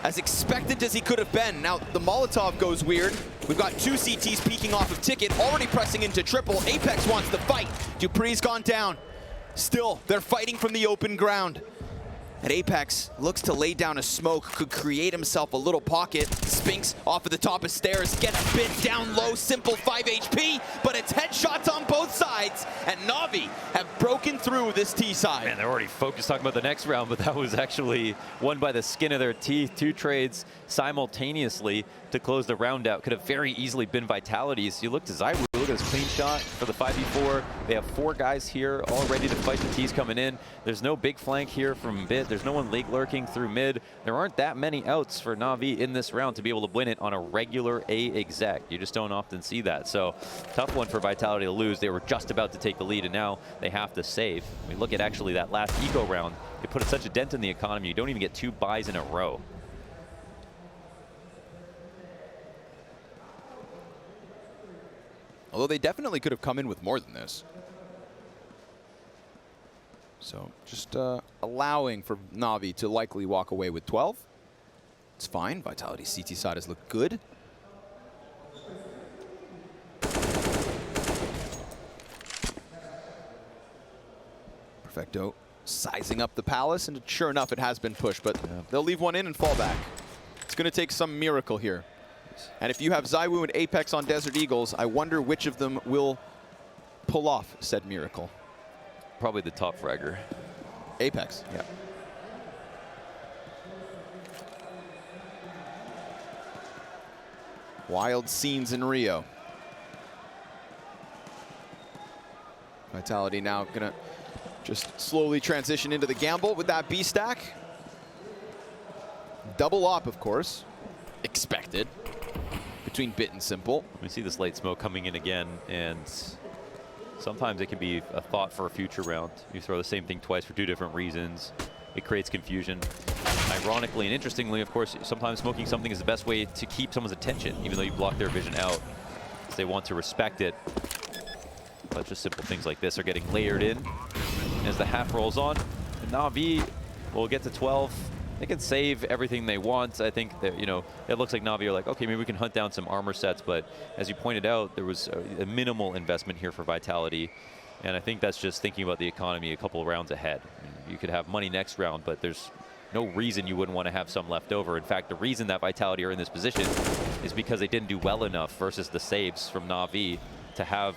As expected as he could have been. Now the Molotov goes weird. We've got 2 CTs peeking off of Ticket, already pressing into triple. Apex wants the fight. Dupree's gone down. Still, they're fighting from the open ground. And Apex looks to lay down a smoke, could create himself a little pocket. Spinks off of the top of stairs, gets a bit down low, Simple 5 HP, but it's headshots on both sides, and NaVi have broken through this T side. Man, they're already focused talking about the next round, but that was actually won by the skin of their teeth. 2 trades simultaneously to close the round out. Could have very easily been Vitalities. You look to ZywOo, look at his clean shot for the 5v4. They have 4 guys here all ready to fight the T's coming in. There's no big flank here from Bit. There's no one late lurking through mid. There aren't that many outs for NaVi in this round to be able to win it on a regular A exec. You just don't often see that. So tough one for Vitality to lose. They were just about to take the lead, and now they have to save. I mean, look at actually that last eco round. They put such a dent in the economy. You don't even get 2 buys in a row. Although they definitely could have come in with more than this. So just allowing for NaVi to likely walk away with 12. It's fine. Vitality's CT side has looked good. Perfecto sizing up the Palace, and sure enough, it has been pushed, but they'll leave one in and fall back. It's going to take some miracle here. And if you have ZywOo and Apex on Desert Eagles, I wonder which of them will pull off said miracle. Probably the top fragger. Apex. Yeah. Wild scenes in Rio. Vitality now gonna just slowly transition into the gamble with that B stack. Double op, of course. Expected. Between Bit and Simple. We see this late smoke coming in again, and sometimes it can be a thought for a future round. You throw the same thing twice for 2 different reasons. It creates confusion. Ironically and interestingly, of course, sometimes smoking something is the best way to keep someone's attention, even though you block their vision out, because they want to respect it. But just simple things like this are getting layered in as the half rolls on. And NaVi will get to 12. They can save everything they want. I think that, you know, it looks like NaVi are like, okay, maybe we can hunt down some armor sets, but as you pointed out, there was a minimal investment here for Vitality, and I think that's just thinking about the economy a couple of rounds ahead. I mean, you could have money next round, but there's no reason you wouldn't want to have some left over. In fact, the reason that Vitality are in this position is because they didn't do well enough versus the saves from NaVi to have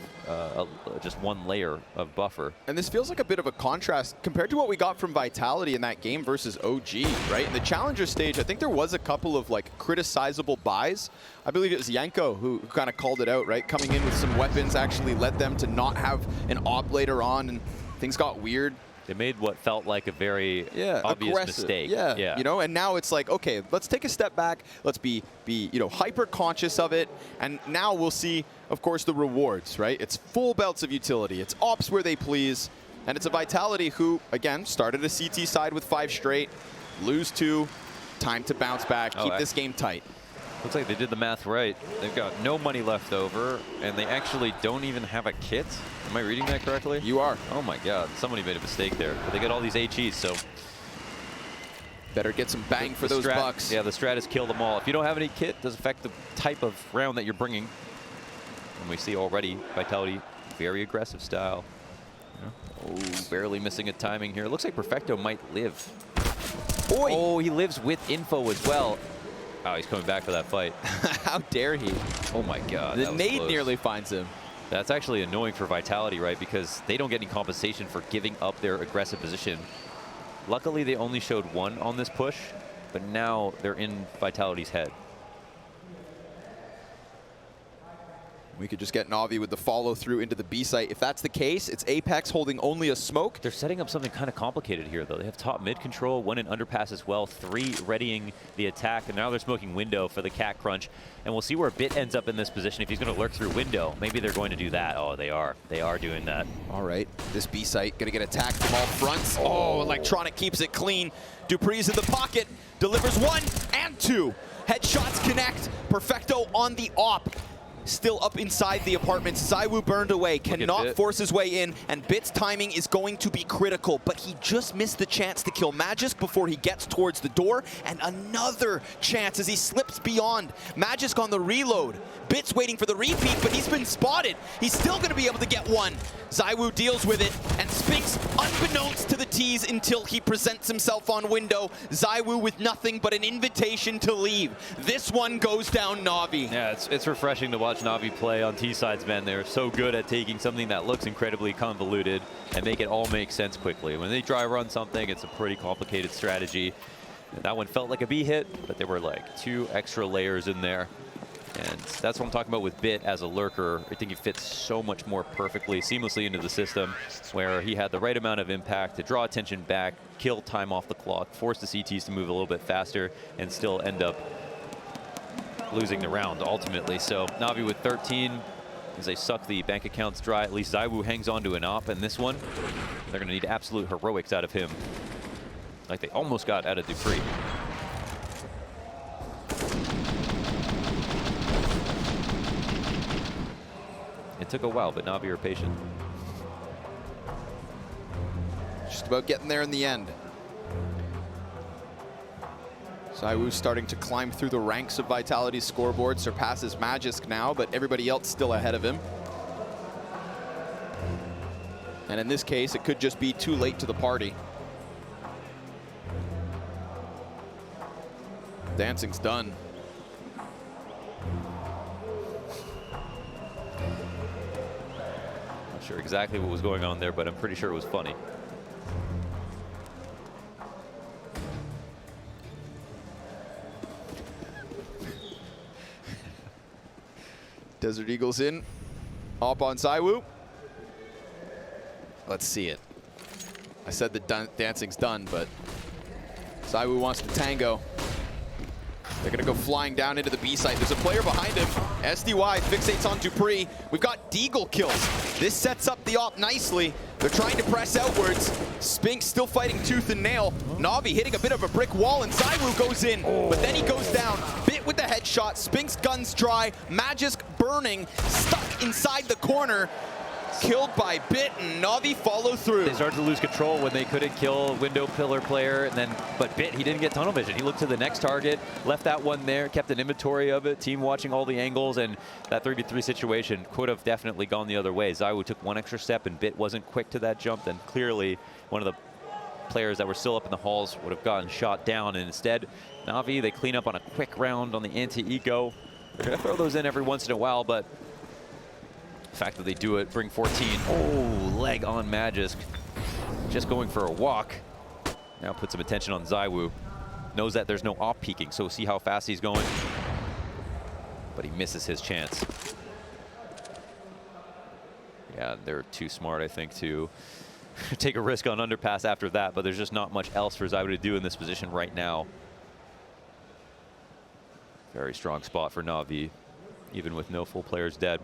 just 1 layer of buffer. And this feels like a bit of a contrast compared to what we got from Vitality in that game versus OG, right? In the Challenger stage, I think there was a couple of like criticizable buys. I believe it was Yanko who kind of called it out, right? Coming in with some weapons actually led them to not have an op later on, and things got weird. They made what felt like a very obvious mistake. Yeah, you know, and now it's like, okay, let's take a step back. Let's be you know, hyper conscious of it, and now we'll see, of course, the rewards, right? It's full belts of utility. It's ops where they please, and it's a Vitality who, again, started a CT side with 5 straight, lose 2, time to bounce back, keep this game tight. Looks like they did the math right. They've got no money left over, and they actually don't even have a kit. Am I reading that correctly? You are. Oh my God, somebody made a mistake there. But they get all these HEs, so. Better get some bang for those bucks. Yeah, the strat is kill them all. If you don't have any kit, it does affect the type of round that you're bringing. And we see already Vitality, very aggressive style. Oh, barely missing a timing here. Looks like Perfecto might live. Oy. Oh, he lives with info as well. Oh, he's coming back for that fight. How dare he? Oh my God. The nade nearly finds him. That's actually annoying for Vitality, right? Because they don't get any compensation for giving up their aggressive position. Luckily, they only showed one on this push, but now they're in Vitality's head. We could just get NaVi with the follow through into the B site. If that's the case, it's Apex holding only a smoke. They're setting up something kind of complicated here, though. They have top mid control, one in underpass as well, 3 readying the attack, and now they're smoking window for the cat crunch. And we'll see where Bit ends up in this position if he's going to lurk through window. Maybe they're going to do that. Oh, they are. They are doing that. All right, this B site going to get attacked from all fronts. Oh, Electronic keeps it clean. Dupree's in the pocket, delivers 1 and 2. Headshots connect. Perfecto on the op. Still up inside the apartment. ZywOo burned away, cannot force his way in, and Bit's timing is going to be critical, but he just missed the chance to kill Magisk before he gets towards the door, and another chance as he slips beyond. Magisk on the reload. Bit's waiting for the repeat, but he's been spotted. He's still going to be able to get one. ZywOo deals with it, and Spinks, unbeknownst to the T's until he presents himself on window, ZywOo with nothing but an invitation to leave. This one goes down NaVi. Yeah, it's refreshing to watch NaVi play on T-sides, man. They're so good at taking something that looks incredibly convoluted and make it all make sense quickly. When they dry run something, it's a pretty complicated strategy. And that one felt like a B hit, but there were like 2 extra layers in there. And that's what I'm talking about with Bit as a lurker. I think he fits so much more perfectly, seamlessly into the system, where he had the right amount of impact to draw attention back, kill time off the clock, force the CTs to move a little bit faster, and still end up losing the round ultimately. So NaVi with 13 as they suck the bank accounts dry. At least ZywOo hangs on to an op, and this one, they're going to need absolute heroics out of him. Like they almost got out of Dupree. It took a while, but NaVi are patient. Just about getting there in the end. ZywOo starting to climb through the ranks of Vitality's scoreboard, surpasses Magisk now, but everybody else still ahead of him. And in this case, it could just be too late to the party. Dancing's done. Not sure exactly what was going on there, but I'm pretty sure it was funny. Desert Eagles in. Op on ZywOo. Let's see it. I said the dancing's done, but ZywOo wants to tango. They're going to go flying down into the B site. There's a player behind him. SDY fixates on Dupree. We've got Deagle kills. This sets up the op nicely. They're trying to press outwards. Spinks still fighting tooth and nail. NaVi hitting a bit of a brick wall, and ZywOo goes in, but then he goes down. Bit with the headshot. Spinks guns dry. Magisk burning, stuck inside the corner. Killed by Bit, and NaVi follow through. They started to lose control when they couldn't kill window pillar player, and then but Bit, he didn't get tunnel vision. He looked to the next target, left that one there, kept an inventory of it, team watching all the angles, and that 3v3 situation could have definitely gone the other way. ZywOo took one extra step, and Bit wasn't quick to that jump. Then clearly one of the players that were still up in the halls would have gotten shot down, and instead NaVi, they clean up on a quick round on the anti-eco. They're gonna throw those in every once in a while, but the fact that they do it, bring 14. Oh, leg on Magisk. Just going for a walk. Now put some attention on ZywOo. Knows that there's no off peeking, so see how fast he's going. But he misses his chance. Yeah, they're too smart, I think, to take a risk on underpass after that, but there's just not much else for ZywOo to do in this position right now. Very strong spot for NaVi, even with no full players dead.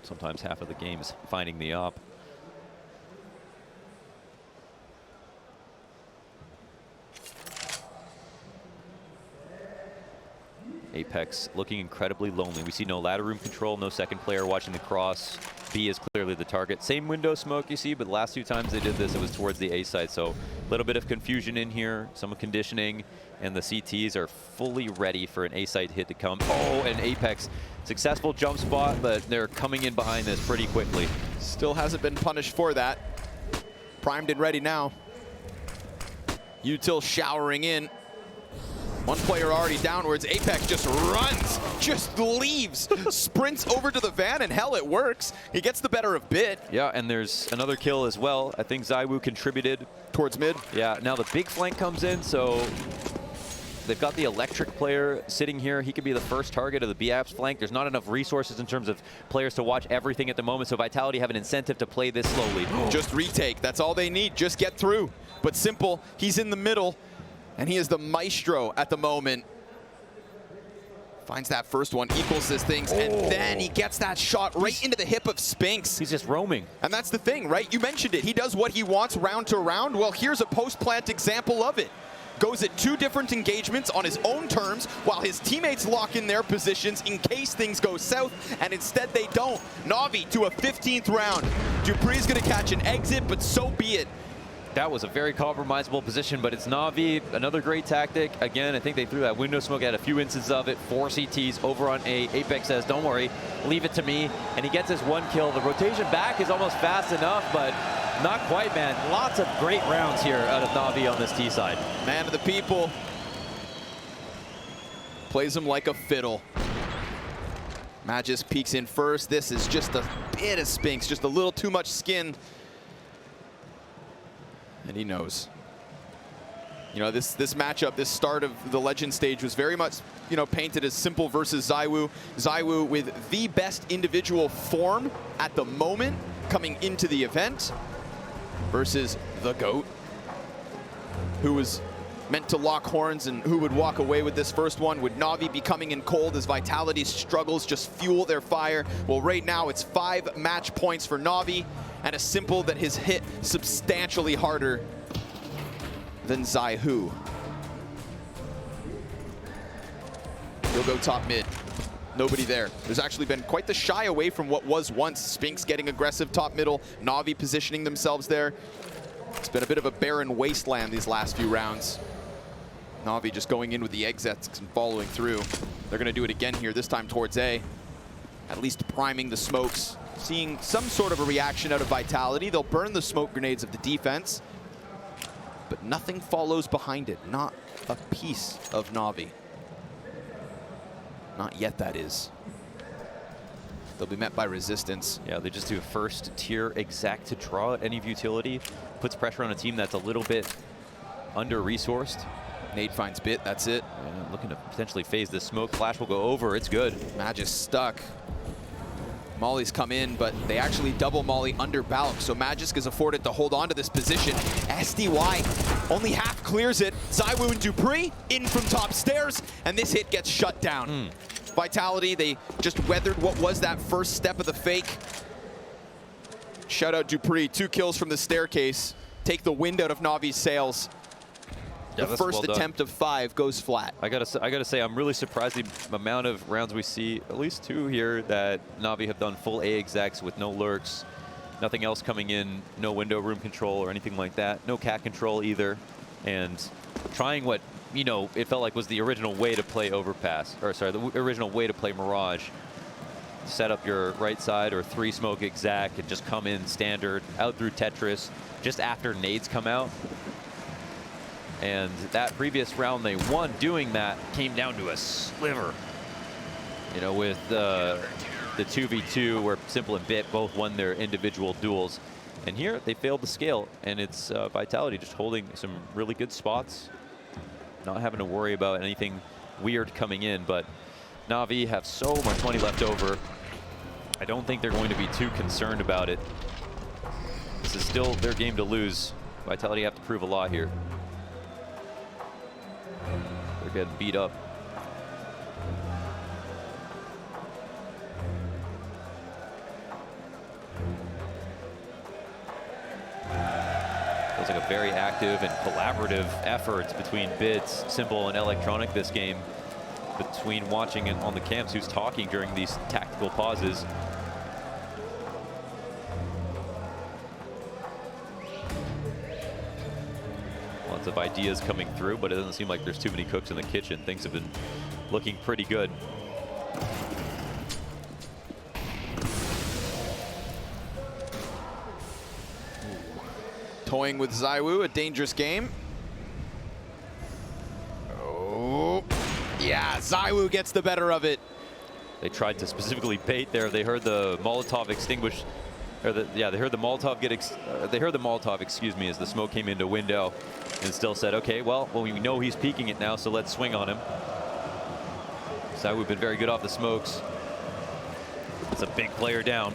Sometimes half of the game is finding the op. Apex looking incredibly lonely. We see no ladder room control, no second player watching the cross. B is clearly the target. Same window smoke you see, but the last 2 times they did this, it was towards the A side. So a little bit of confusion in here, some conditioning, and the CTs are fully ready for an A side hit to come. Oh, and Apex, successful jump spot, but they're coming in behind this pretty quickly. Still hasn't been punished for that. Primed and ready now. Util showering in. 1 player already downwards. Apex just runs, just leaves, sprints over to the van, and hell, it works. He gets the better of Bit. Yeah, and there's another kill as well. I think ZywOo contributed. Towards mid. Yeah, now the big flank comes in, so they've got the electric player sitting here. He could be the first target of the BAPS flank. There's not enough resources in terms of players to watch everything at the moment, so Vitality have an incentive to play this slowly. Just retake, that's all they need, just get through. But Simple, he's in the middle, and he is the maestro at the moment. Finds that first one, equals his things, and then he gets that shot right into the hip of Spinks. He's just roaming. And that's the thing, right? You mentioned it. He does what he wants round to round. Well, here's a post-plant example of it. Goes at 2 different engagements on his own terms while his teammates lock in their positions in case things go south, and instead they don't. NaVi to a 15th round. Dupree's gonna catch an exit, but so be it. That was a very compromisable position, but it's NaVi, another great tactic. Again, I think they threw that window smoke, had a few instances of it, 4 CTs over on A. Apex says, don't worry, leave it to me. And he gets his 1 kill. The rotation back is almost fast enough, but not quite, man. Lots of great rounds here out of NaVi on this T side. Man of the people. Plays him like a fiddle. Magis peeks in first. This is just a bit of Spinks, just a little too much skin. And he knows. You know, this matchup, this start of the Legend stage was very much, you know, painted as Simple versus ZywOo. ZywOo with the best individual form at the moment coming into the event versus the GOAT, who was meant to lock horns and who would walk away with this first one. Would NaVi be coming in cold as Vitality's struggles just fuel their fire? Well, right now it's 5 match points for NaVi and a Simple that has hit substantially harder than ZywOo. He'll go top mid. Nobody there. There's actually been quite the shy away from what was once. Spinks getting aggressive top middle, NaVi positioning themselves there. It's been a bit of a barren wasteland these last few rounds. NaVi just going in with the exits and following through. They're gonna do it again here, this time towards A. At least priming the smokes, seeing some sort of a reaction out of Vitality. They'll burn the smoke grenades of the defense, but nothing follows behind it. Not a piece of NaVi. Not yet, that is. They'll be met by resistance. Yeah, they just do a first tier exec to draw at any utility. Puts pressure on a team that's a little bit under-resourced. Nade finds Bit, that's it. Yeah, looking to potentially phase this smoke. Flash will go over, it's good. Magis stuck. Molly's come in, but they actually double Molly under Balk, so Magisk is afforded to hold on to this position. SDY only half clears it. ZywOo and Dupree in from top stairs, and this hit gets shut down. Vitality, they just weathered what was that first step of the fake. Shout out Dupree, 2 kills from the staircase. Take the wind out of Navi's sails. Yeah, the first well attempt of 5 goes flat. I gotta say, I'm really surprised the amount of rounds we see, at least 2 here, that NaVi have done full A execs with no lurks, nothing else coming in, no window room control or anything like that, no cat control either, and trying what, you know, it felt like was the original way to play Overpass, or sorry, the original way to play Mirage. Set up your right side or 3 smoke exec and just come in standard, out through Tetris, just after nades come out. And that previous round they won doing that came down to a sliver. You know, with the 2v2 where Simple and Bit both won their individual duels. And here they failed to scale, and it's Vitality just holding some really good spots, not having to worry about anything weird coming in. But NaVi have so much money left over. I don't think they're going to be too concerned about it. This is still their game to lose. Vitality have to prove a lot here. They're getting beat up. Feels like a very active and collaborative effort between Bids, Simple, and Electronic this game. between watching and on the cams who's talking during these tactical pauses. Lots of ideas coming through, but it doesn't seem like there's too many cooks in the kitchen. Things have been looking pretty good. Toying with ZywOo, a dangerous game. Oh, yeah, ZywOo gets the better of it. They tried to specifically bait there. They heard the Molotov extinguish, or they heard the Molotov get, they heard the Molotov, excuse me, as the smoke came into window, and still said, okay, well, we know he's peeking it now, so let's swing on him. ZywOo been very good off the smokes. It's a big player down.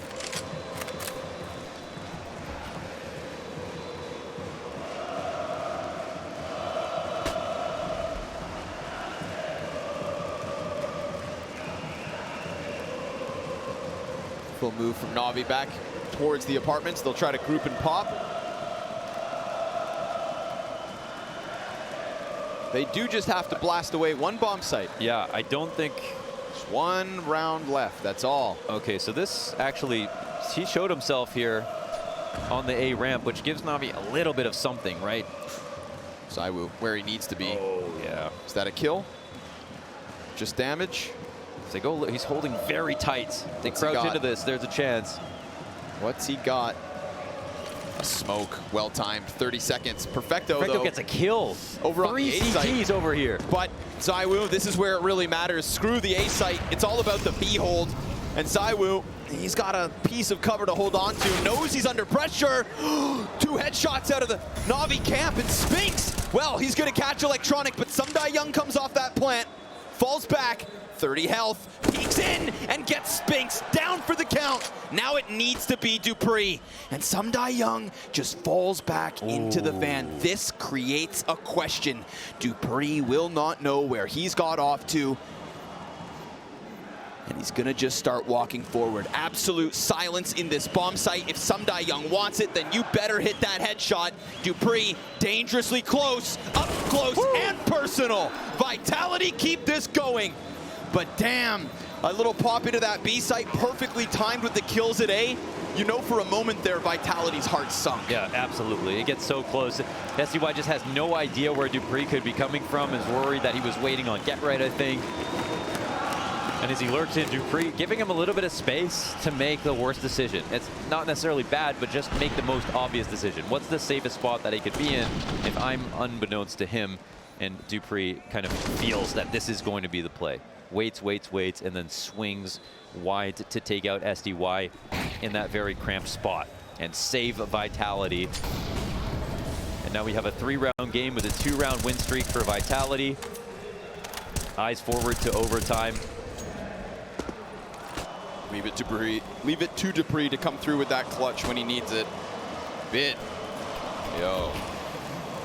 Full move from NaVi back towards the apartments. They'll try to group and pop. They do just have to blast away one bomb site. Yeah, I don't think... Just one round left, that's all. Okay, so this actually, he showed himself here on the A ramp, which gives NaVi a little bit of something, right? ZywOo, where he needs to be. Oh, yeah. Is that a kill? Just damage? They go, he's holding very tight. They crouch into this, there's a chance. What's he got? A smoke, well timed, 30 seconds. Perfecto though. Gets a kill. Over on the A site. 3 CTs over here. But ZywOo, this is where it really matters. Screw the A site. It's all about the B hold. And ZywOo, he's got a piece of cover to hold on to. Knows he's under pressure. 2 headshots out of the NaVi camp. And Spinks, well, he's going to catch Electronic, but Young comes off that plant, falls back. 30 health, peeks in and gets Spinks down for the count. Now it needs to be Dupree. And Young just falls back into the van. This creates a question. Dupree will not know where he's got off to. And he's gonna just start walking forward. Absolute silence in this bomb site. If Young wants it, then you better hit that headshot. Dupree, dangerously close, up close and personal. Vitality, keep this going. But damn, a little pop into that B site, perfectly timed with the kills at A. You know for a moment there, Vitality's heart sunk. Yeah, absolutely. It gets so close. SDY just has no idea where Dupree could be coming from, is worried that he was waiting on Get Right, I think. And as he lurks in, Dupree giving him a little bit of space to make the worst decision. It's not necessarily bad, but just make the most obvious decision. What's the safest spot that he could be in if I'm unbeknownst to him? And Dupree kind of feels that this is going to be the play. Waits, and then swings wide to take out SDY in that very cramped spot and save Vitality. And now we have a 3-round game with a 2-round win streak for Vitality. Eyes forward to overtime. Leave it to Dupree to come through with that clutch when he needs it. Yo.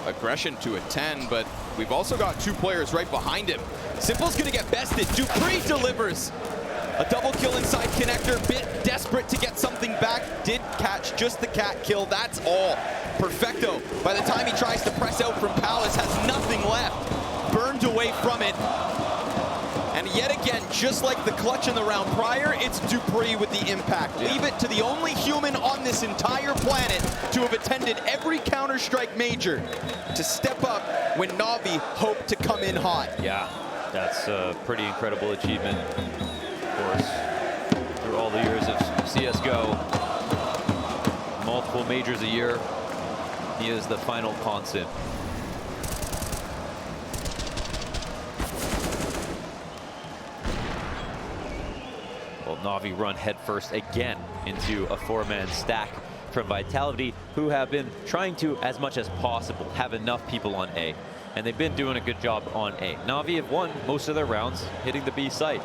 Aggression to a 10, but we've also got 2 players right behind him. Simple's gonna get bested. Dupree delivers. A double kill inside connector. Bit desperate to get something back. Did catch just the cat kill. That's all. Perfecto. By the time he tries to press out from Palace, has nothing left. Burned away from it. And yet again, just like the clutch in the round prior, it's Dupree with the impact. Leave it to the only human on this entire planet to have attended every Counter-Strike major to step up when NaVi hoped to come in hot. Yeah, that's a pretty incredible achievement, of course. Through all the years of CSGO, multiple majors a year, he is the final constant. NaVi run headfirst again into a 4-man stack from Vitality, who have been trying to, as much as possible, have enough people on A. And they've been doing a good job on A. NaVi have won most of their rounds hitting the B site,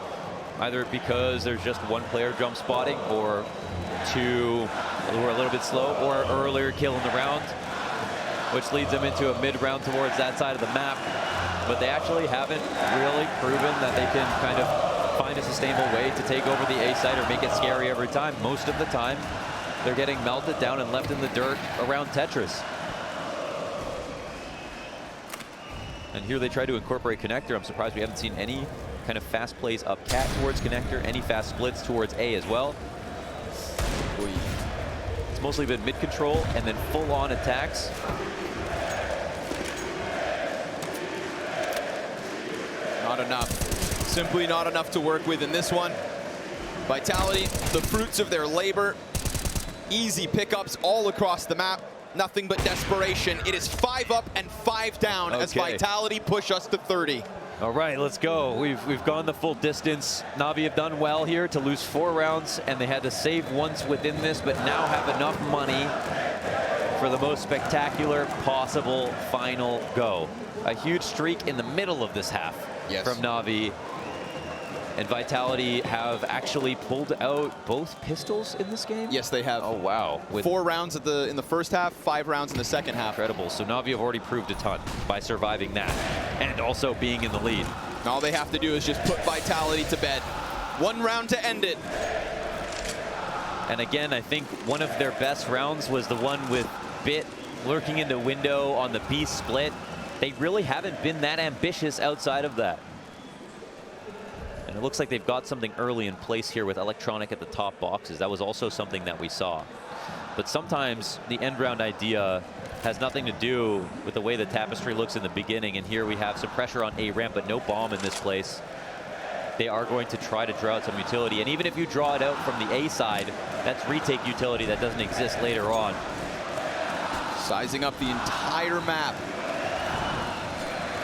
either because there's just 1 player jump spotting, or 2 who are a little bit slow, or an earlier kill in the round, which leads them into a mid-round towards that side of the map. But they actually haven't really proven that they can kind of find a sustainable way to take over the A site or make it scary every time. Most of the time, they're getting melted down and left in the dirt around Tetris. And here they try to incorporate connector. I'm surprised we haven't seen any kind of fast plays up cat towards connector, any fast splits towards A as well. It's mostly been mid control and then full on attacks. Not enough. Simply not enough to work with in this one. Vitality, the fruits of their labor. Easy pickups all across the map. Nothing but desperation. It is 5 up and 5 down as Vitality push us to 30. All right, let's go. We've gone the full distance. NaVi have done well here to lose 4 rounds, and they had to save once within this, but now have enough money for the most spectacular possible final go. A huge streak in the middle of this half from NaVi. And Vitality have actually pulled out both pistols in this game? Yes, they have. Oh, wow. With 4 rounds in the first half, 5 rounds in the second half. Incredible. So NaVi have already proved a ton by surviving that and also being in the lead. All they have to do is just put Vitality to bed. 1 round to end it. And again, I think one of their best rounds was the one with Bit lurking in the window on the B split. They really haven't been that ambitious outside of that. And it looks like they've got something early in place here with Electronic at the top boxes. That was also something that we saw. But sometimes the end round idea has nothing to do with the way the tapestry looks in the beginning. And here we have some pressure on A ramp, but no bomb in this place. They are going to try to draw out some utility. And even if you draw it out from the A side, that's retake utility that doesn't exist later on. Sizing up the entire map.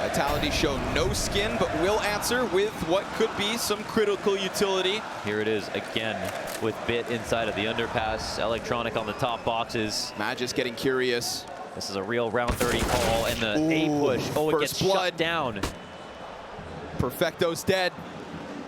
Vitality show no skin, but will answer with what could be some critical utility. Here it is again with Bit inside of the underpass. Electronic on the top boxes. Magis getting curious. This is a real round 30 call, and the A push. Oh, it gets shut down. Perfecto's dead.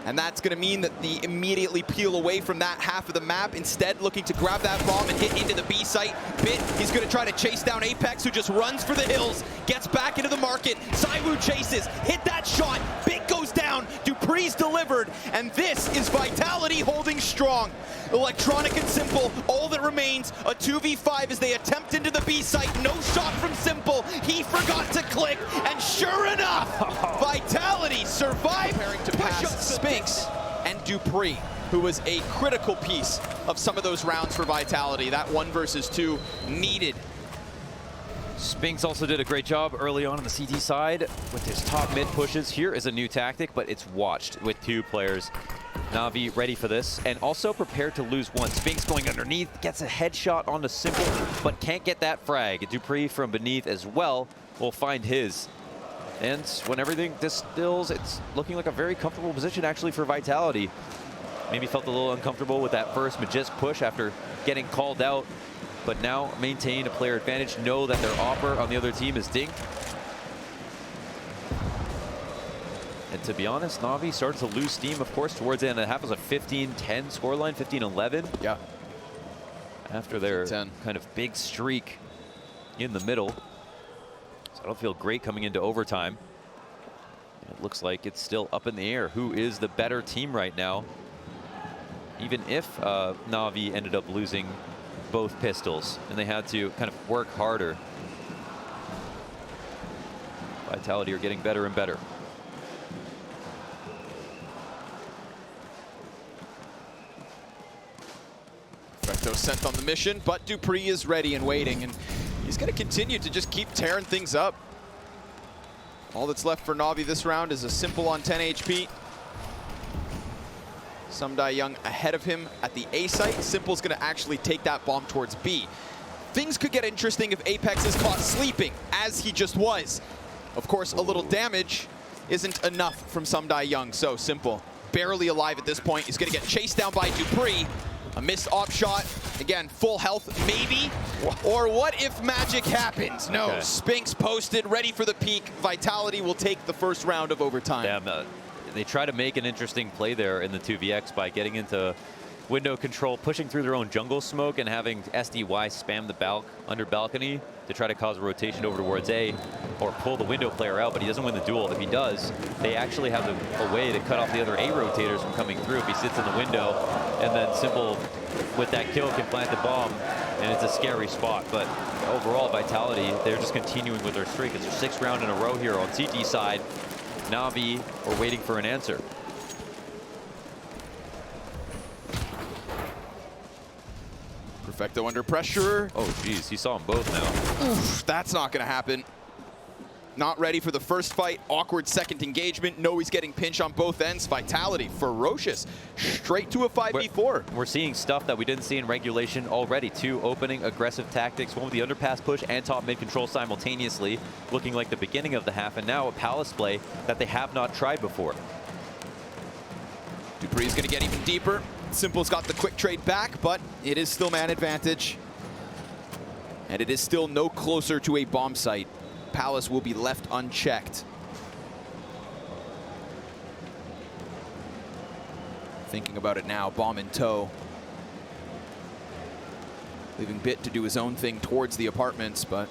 And that's going to mean that they immediately peel away from that half of the map, instead looking to grab that bomb and hit into the B site. Bit, he's going to try to chase down Apex, who just runs for the hills, gets back into the market. Saiwu chases, hit that shot, Bit goes down, Dupree's delivered, and this is Vitality holding strong. Electronic and Simple, all that remains, a 2v5 as they attempt into the B site. No shot from Simple, he forgot to click, and sure enough, Vitality survived. Preparing to pass Spinks and Dupree, who was a critical piece of some of those rounds for Vitality. That 1 versus 2 needed. Spinks also did a great job early on the CT side with his top mid pushes. Here is a new tactic, but it's watched with 2 players. NaVi ready for this and also prepared to lose 1. Spinks going underneath, gets a headshot onto Simple, but can't get that frag. Dupree from beneath as well will find his. And when everything distills, it's looking like a very comfortable position actually for Vitality. Maybe felt a little uncomfortable with that first Magis push after getting called out, but now maintain a player advantage, know that their offer on the other team is dinked. And to be honest, NaVi started to lose steam, of course, towards the end of the half. It was a 15-10 scoreline, 15-11. Yeah. After their kind of big streak in the middle. So I don't feel great coming into overtime. And it looks like it's still up in the air. Who is the better team right now? Even if NaVi ended up losing both pistols and they had to kind of work harder. Vitality are getting better and better. Perfecto sent on the mission, but Dupree is ready and waiting, and he's going to continue to just keep tearing things up. All that's left for NaVi this round is a Simple on 10 HP. Sumdai Young ahead of him at the A site. Simple's going to actually take that bomb towards B. Things could get interesting if Apex is caught sleeping, as he just was. Of course, a little damage isn't enough from Sumdai Young, so Simple barely alive at this point. He's going to get chased down by Dupree. A missed op shot. Again, full health, maybe. Or what if magic happens? No, okay. Spinks posted, ready for the peak. Vitality will take the first round of overtime. Damn, they try to make an interesting play there in the 2vx by getting into window control, pushing through their own jungle smoke, and having SDY spam the under balcony to try to cause a rotation over towards A, or pull the window player out, but he doesn't win the duel. If he does, they actually have a way to cut off the other A rotators from coming through if he sits in the window, and then Simple with that kill can plant the bomb, and it's a scary spot. But overall, Vitality, they're just continuing with their streak. It's their 6th round in a row here on CT side. NaVi are waiting for an answer. Perfecto under pressure. Oh, geez, he saw them both now. Oof, that's not going to happen. Not ready for the first fight. Awkward second engagement. No, he's getting pinched on both ends. Vitality, ferocious. Straight to a 5v4. We're seeing stuff that we didn't see in regulation already. Two opening aggressive tactics. One with the underpass push and top mid control simultaneously, looking like the beginning of the half. And now a Palace play that they have not tried before. Dupree's going to get even deeper. Simple's got the quick trade back, but it is still man advantage. And it is still no closer to a bomb site. Palace will be left unchecked. Thinking about it now, bomb in tow. Leaving Bit to do his own thing towards the apartments, but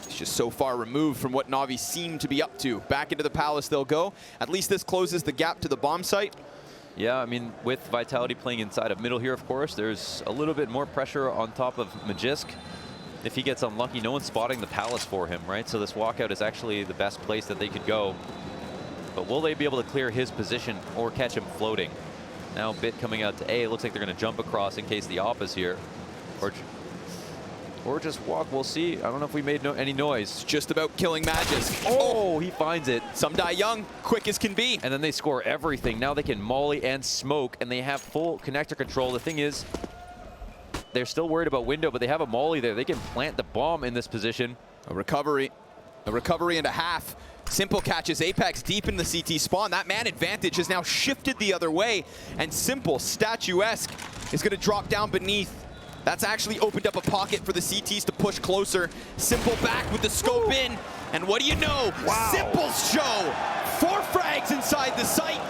it's just so far removed from what NaVi seemed to be up to. Back into the Palace they'll go. At least this closes the gap to the bomb site. Yeah, I mean, with Vitality playing inside of middle here, of course, there's a little bit more pressure on top of Magisk. If he gets unlucky, no one's spotting the Palace for him, right? So this walkout is actually the best place that they could go. But will they be able to clear his position or catch him floating? Now Bit coming out to A. It looks like they're going to jump across in case the op is here. Or just walk. We'll see. I don't know if we made any noise. It's just about killing Magisk. Oh, he finds it. Some die young, quick as can be. And then they score everything. Now they can molly and smoke, and they have full connector control. The thing is, they're still worried about window, but they have a molly there. They can plant the bomb in this position. A recovery and a half. Simple catches Apex deep in the CT spawn. That man advantage has now shifted the other way, and Simple, statuesque, is going to drop down beneath. That's actually opened up a pocket for the CTs to push closer. Simple back with the scope in, and what do you know? Wow. Simple's show. 4 frags inside the site.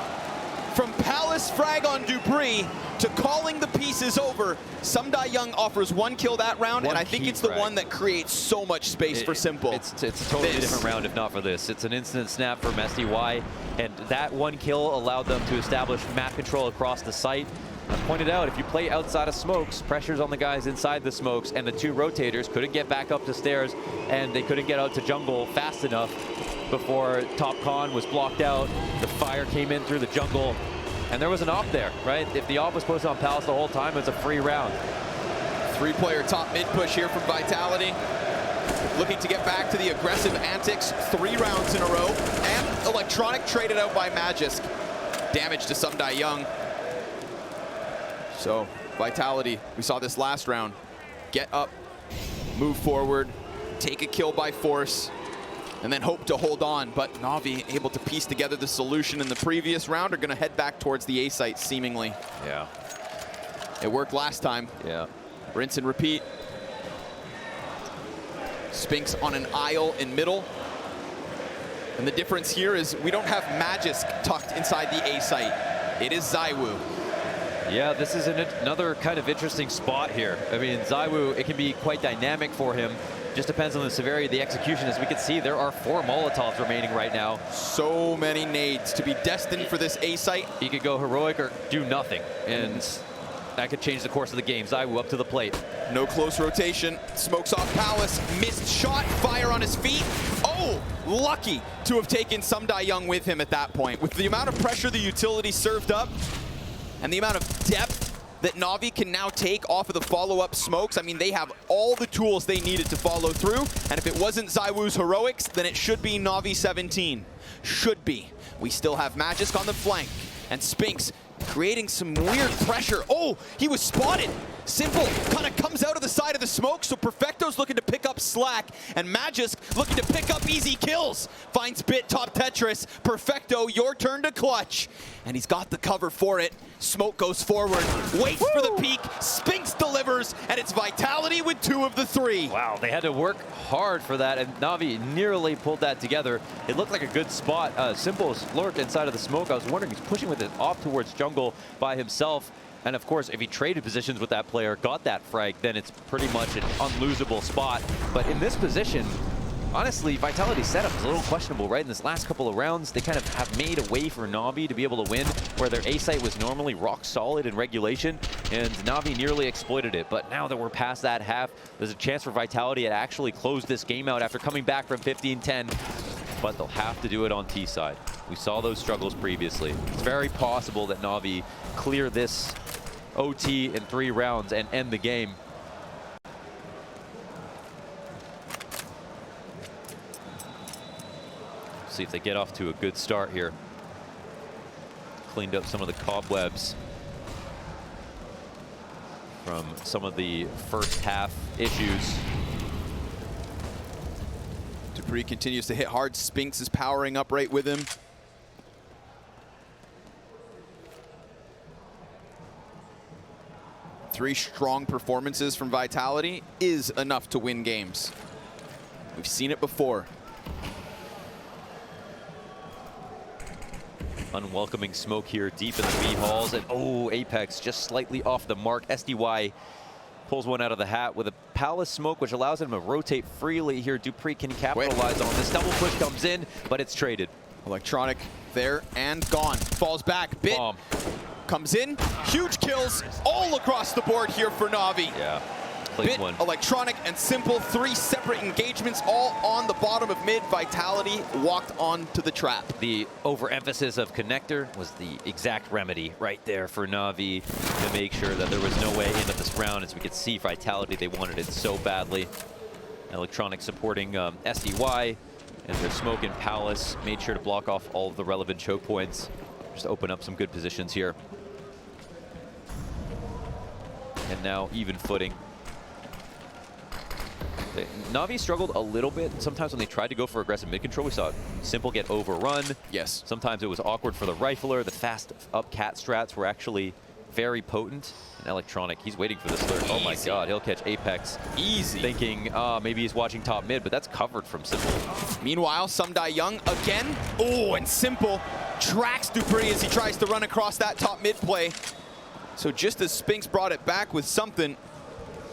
From Palace frag on Dupree to calling the pieces over. Sumdai Young offers 1 kill that round, and I think it's the one that creates so much space for Simple. It's a totally different round if not for this. It's an instant snap from SDY, and that 1 kill allowed them to establish map control across the site. I pointed out, if you play outside of smokes, pressure's on the guys inside the smokes, and the 2 rotators couldn't get back up the stairs, and they couldn't get out to jungle fast enough before Top Con was blocked out. The fire came in through the jungle, and there was an op there, right? If the op was posted on Palace the whole time, it's a free round. 3-player top mid push here from Vitality. Looking to get back to the aggressive antics, 3 rounds in a row, and Electronic traded out by Magisk. Damage to Sumdai Young. So, Vitality, we saw this last round. Get up, move forward, take a kill by force, and then hope to hold on. But NaVi, able to piece together the solution in the previous round, are going to head back towards the A site, seemingly. Yeah. It worked last time. Yeah. Rinse and repeat. Spinks on an aisle in middle. And the difference here is we don't have Magisk tucked inside the A site. It is ZywOo. Yeah, this is another kind of interesting spot here. I mean, ZywOo, it can be quite dynamic for him. Just depends on the severity of the execution. As we can see, there are 4 Molotovs remaining right now. So many nades to be destined for this A site. He could go heroic or do nothing, and that could change the course of the game. ZywOo up to the plate. No close rotation. Smokes off Palace. Missed shot. Fire on his feet. Oh, lucky to have taken Sumdai Young with him at that point. With the amount of pressure the utility served up, and the amount of depth that NaVi can now take off of the follow-up smokes, I mean, they have all the tools they needed to follow through. And if it wasn't ZywOo's heroics, then it should be NaVi 17. Should be. We still have Magisk on the flank. And Spinks creating some weird pressure. Oh, he was spotted. Simple kind of comes out of the side of the smoke, so Perfecto's looking to pick up slack, and Magisk looking to pick up easy kills. Finds Bit top Tetris. Perfecto, your turn to clutch. And he's got the cover for it. Smoke goes forward, waits for the peak, Spinks delivers, and it's Vitality with 2 of the 3. Wow, they had to work hard for that, and NaVi nearly pulled that together. It looked like a good spot. Simple's lurked inside of the smoke. I was wondering, he's pushing with it off towards jungle by himself. And of course, if he traded positions with that player, got that frag, then it's pretty much an unlosable spot. But in this position, honestly, Vitality's setup is a little questionable, right? In this last couple of rounds, they kind of have made a way for NaVi to be able to win, where their A site was normally rock solid in regulation, and NaVi nearly exploited it. But now that we're past that half, there's a chance for Vitality to actually close this game out after coming back from 15-10. But they'll have to do it on T side. We saw those struggles previously. It's very possible that NaVi clear this OT in 3 rounds and end the game. See if they get off to a good start here. Cleaned up some of the cobwebs from some of the first half issues. dupreeh continues to hit hard. Spinks is powering up right with him. Three strong performances from Vitality is enough to win games. We've seen it before. Unwelcoming smoke here deep in the B halls, and oh, Apex just slightly off the mark. SDY pulls one out of the hat with a palace smoke, which allows him to rotate freely here. dupreeh can capitalize on this. Double push comes in, but it's traded. Electronic there and gone. Falls back. Bit Bomb. Comes in. Huge kills all across the board here for NaVi. Yeah, clean Bit, one. Electronic, and Simple. 3 separate engagements all on the bottom of mid. Vitality walked onto the trap. The overemphasis of connector was the exact remedy right there for NaVi to make sure that there was no way into this round. As we could see, Vitality, they wanted it so badly. Electronic supporting SDY, and their smoke in Palace made sure to block off all of the relevant choke points. Just open up some good positions here. And now even footing. NaVi struggled a little bit. Sometimes when they tried to go for aggressive mid control, we saw Simple get overrun. Yes. Sometimes it was awkward for the rifler. The fast up cat strats were actually very potent. And Electronic, he's waiting for this third. Oh my god, he'll catch Apex. Easy. Thinking, maybe he's watching top mid, but that's covered from Simple. Meanwhile, Young again. Oh, and Simple tracks dupreeh as he tries to run across that top mid play. So just as Spinks brought it back with something,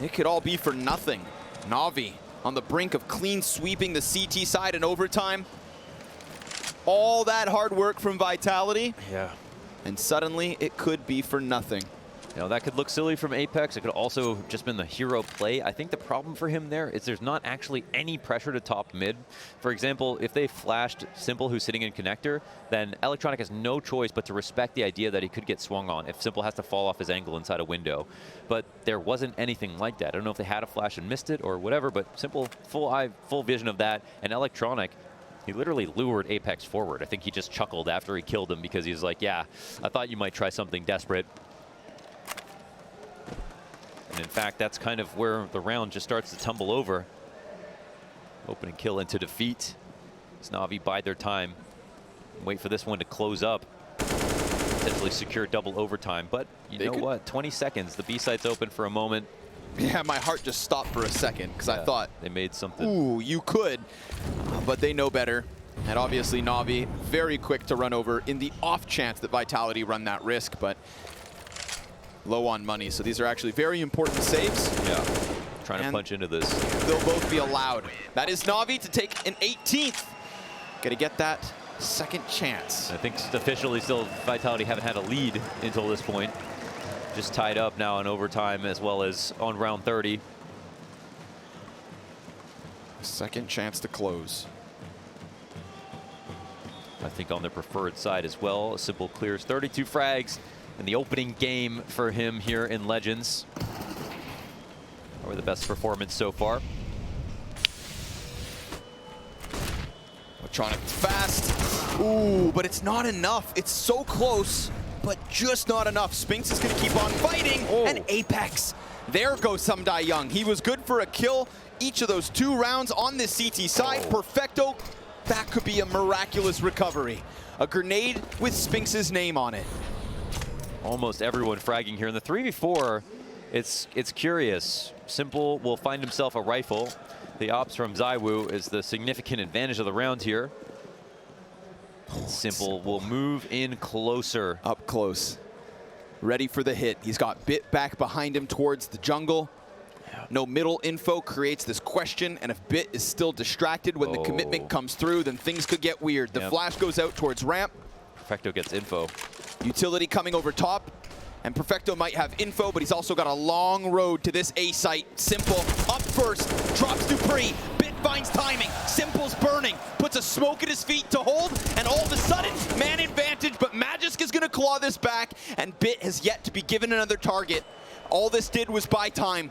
it could all be for nothing. NaVi on the brink of clean sweeping the CT side in overtime. All that hard work from Vitality. Yeah. And suddenly it could be for nothing. You know, that could look silly from Apex. It could also just been the hero play. I think the problem for him there is there's not actually any pressure to top mid. For example, if they flashed Simple, who's sitting in connector, then Electronic has no choice but to respect the idea that he could get swung on if Simple has to fall off his angle inside a window. But there wasn't anything like that. I don't know if they had a flash and missed it or whatever, but Simple, full vision of that. And Electronic, he literally lured Apex forward. I think he just chuckled after he killed him because he was like, yeah, I thought you might try something desperate. And in fact, that's kind of where the round just starts to tumble over. Opening kill into defeat. As NaVi bide their time. Wait for this one to close up. Potentially secure double overtime. But you know what? 20 seconds. The B site's open for a moment. Yeah, my heart just stopped for a second because I thought they made something. Ooh, you could. But they know better. And obviously NaVi very quick to run over in the off chance that Vitality run that risk. But low on money, so these are actually very important saves. Yeah, trying to punch into this. They'll both be allowed. That is NaVi to take an 18th. Gotta get that second chance. I think officially still Vitality haven't had a lead until this point. Just tied up now in overtime as well as on round 30. Second chance to close. I think on their preferred side as well. Simple clears 32 frags. In the opening game for him here in Legends. Probably the best performance so far. Electronic fast. Ooh, but it's not enough. It's so close, but just not enough. Spinks is going to keep on fighting. And Apex. There goes Young. He was good for a kill each of those 2 rounds on this CT side. Perfecto. That could be a miraculous recovery. A grenade with Spinks' name on it. Almost everyone fragging here in the 3v4. It's curious. Simple will find himself a rifle. The ops from Zywoo is the significant advantage of the round here. Simple will move in closer. Up close. Ready for the hit. He's got Bit back behind him towards the jungle. No middle info creates this question, and if Bit is still distracted when the commitment comes through, then things could get weird. The flash goes out towards ramp. Perfecto gets info. Utility coming over top, and Perfecto might have info, but he's also got a long road to this A site. Simple up first, drops dupreeh. Bit finds timing. Simple's burning, puts a smoke at his feet to hold, and all of a sudden, man advantage, but Magisk is gonna claw this back, and Bit has yet to be given another target. All this did was buy time.